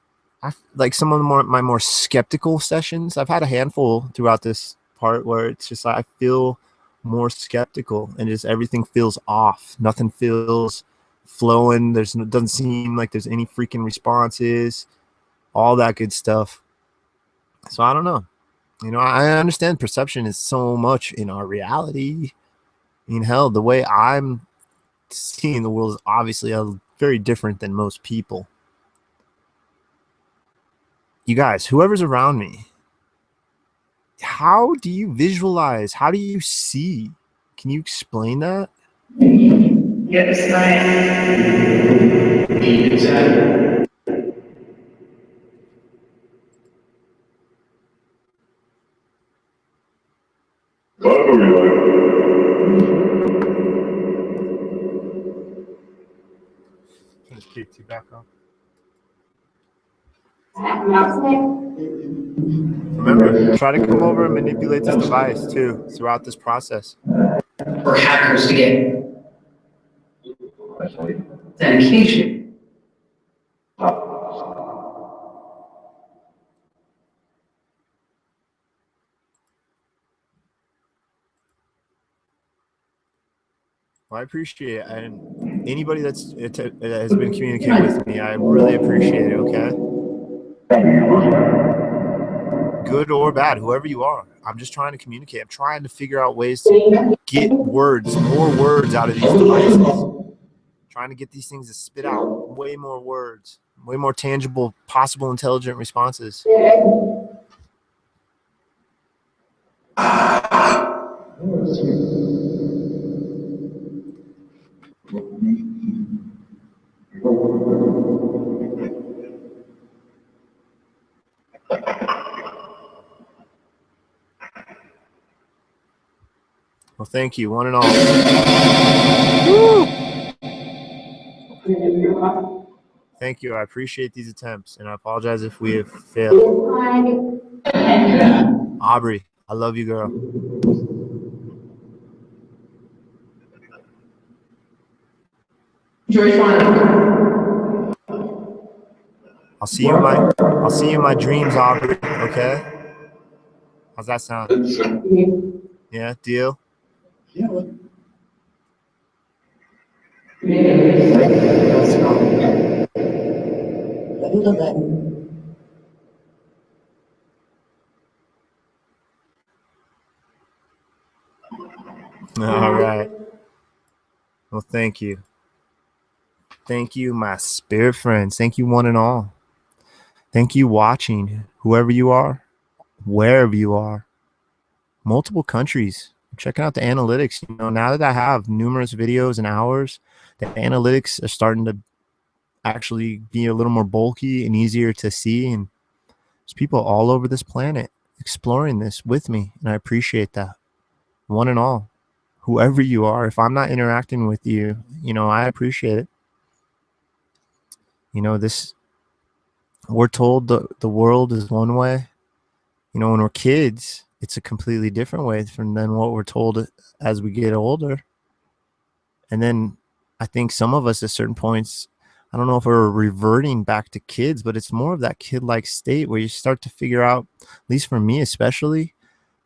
like some of my more skeptical sessions. I've had a handful throughout this part where it's just like I feel more skeptical and just everything feels off. Nothing feels flowing. Doesn't seem like there's any freaking responses, all that good stuff. So I don't know. You know, I understand perception is so much in our reality. I mean, hell, the way I'm seeing the world is obviously very different than most people. You guys, whoever's around me, how do you visualize? How do you see? Can you explain that? Yes, I Remember, try to come over and manipulate this device too throughout this process. for hackers to get authentication. Well, I appreciate it. And anybody that has been communicating with me, I really appreciate it, okay? Good or bad, whoever you are. I'm just trying to communicate. I'm trying to figure out ways to get words, more words out of these devices. Trying to get these things to spit out way more words, way more tangible, possible intelligent responses. Well, thank you, one and all. Woo! Thank you. I appreciate these attempts, and I apologize if we have failed. Aubrey, I love you, girl. I'll see you in my dreams, Aubrey. Okay? How's that sound? Yeah, deal? All right. Well, thank you. Thank you, my spirit friends. Thank you, one and all. Thank you, watching, whoever you are, wherever you are, multiple countries. I'm checking out the analytics. You know, now that I have numerous videos and hours, the analytics are starting to actually be a little more bulky and easier to see. And there's people all over this planet exploring this with me, and I appreciate that. One and all, whoever you are, if I'm not interacting with you, you know, I appreciate it. You know, we're told the world is one way. You know, when we're kids, it's a completely different way than what we're told as we get older. And then I think some of us at certain points, I don't know if we're reverting back to kids, but it's more of that kid-like state where you start to figure out, at least for me especially,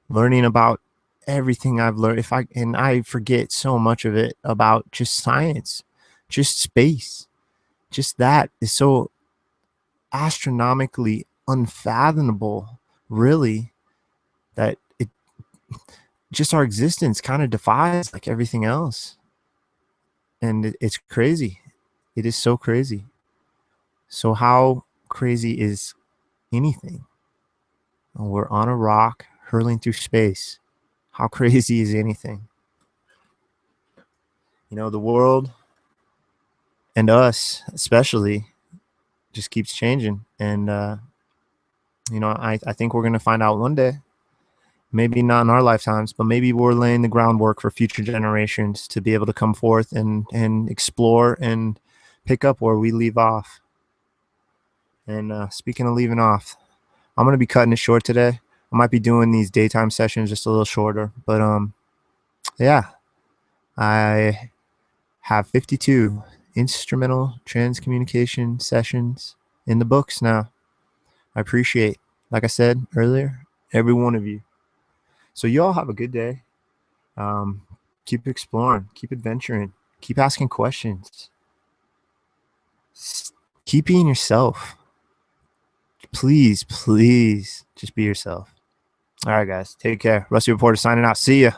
learning about everything I've learned. And I forget so much of it about just science, just space. Just that is so astronomically unfathomable, really, that it just our existence kind of defies like everything else. And it's crazy. It is so crazy. So how crazy is anything? We're on a rock hurling through space. How crazy is anything? You know, the world and us especially just keeps changing. And, you know, I think we're going to find out one day, maybe not in our lifetimes, but maybe we're laying the groundwork for future generations to be able to come forth and explore and pick up where we leave off. And speaking of leaving off, I'm going to be cutting it short today. I might be doing these daytime sessions just a little shorter, but yeah, I have 52 instrumental transcommunication sessions in the books now. I appreciate, like I said earlier, every one of you. So you all have a good day. Keep exploring, keep adventuring, keep asking questions. Keep being yourself. Please, please just be yourself. All right, guys. Take care. Rusty Reporter signing out. See ya.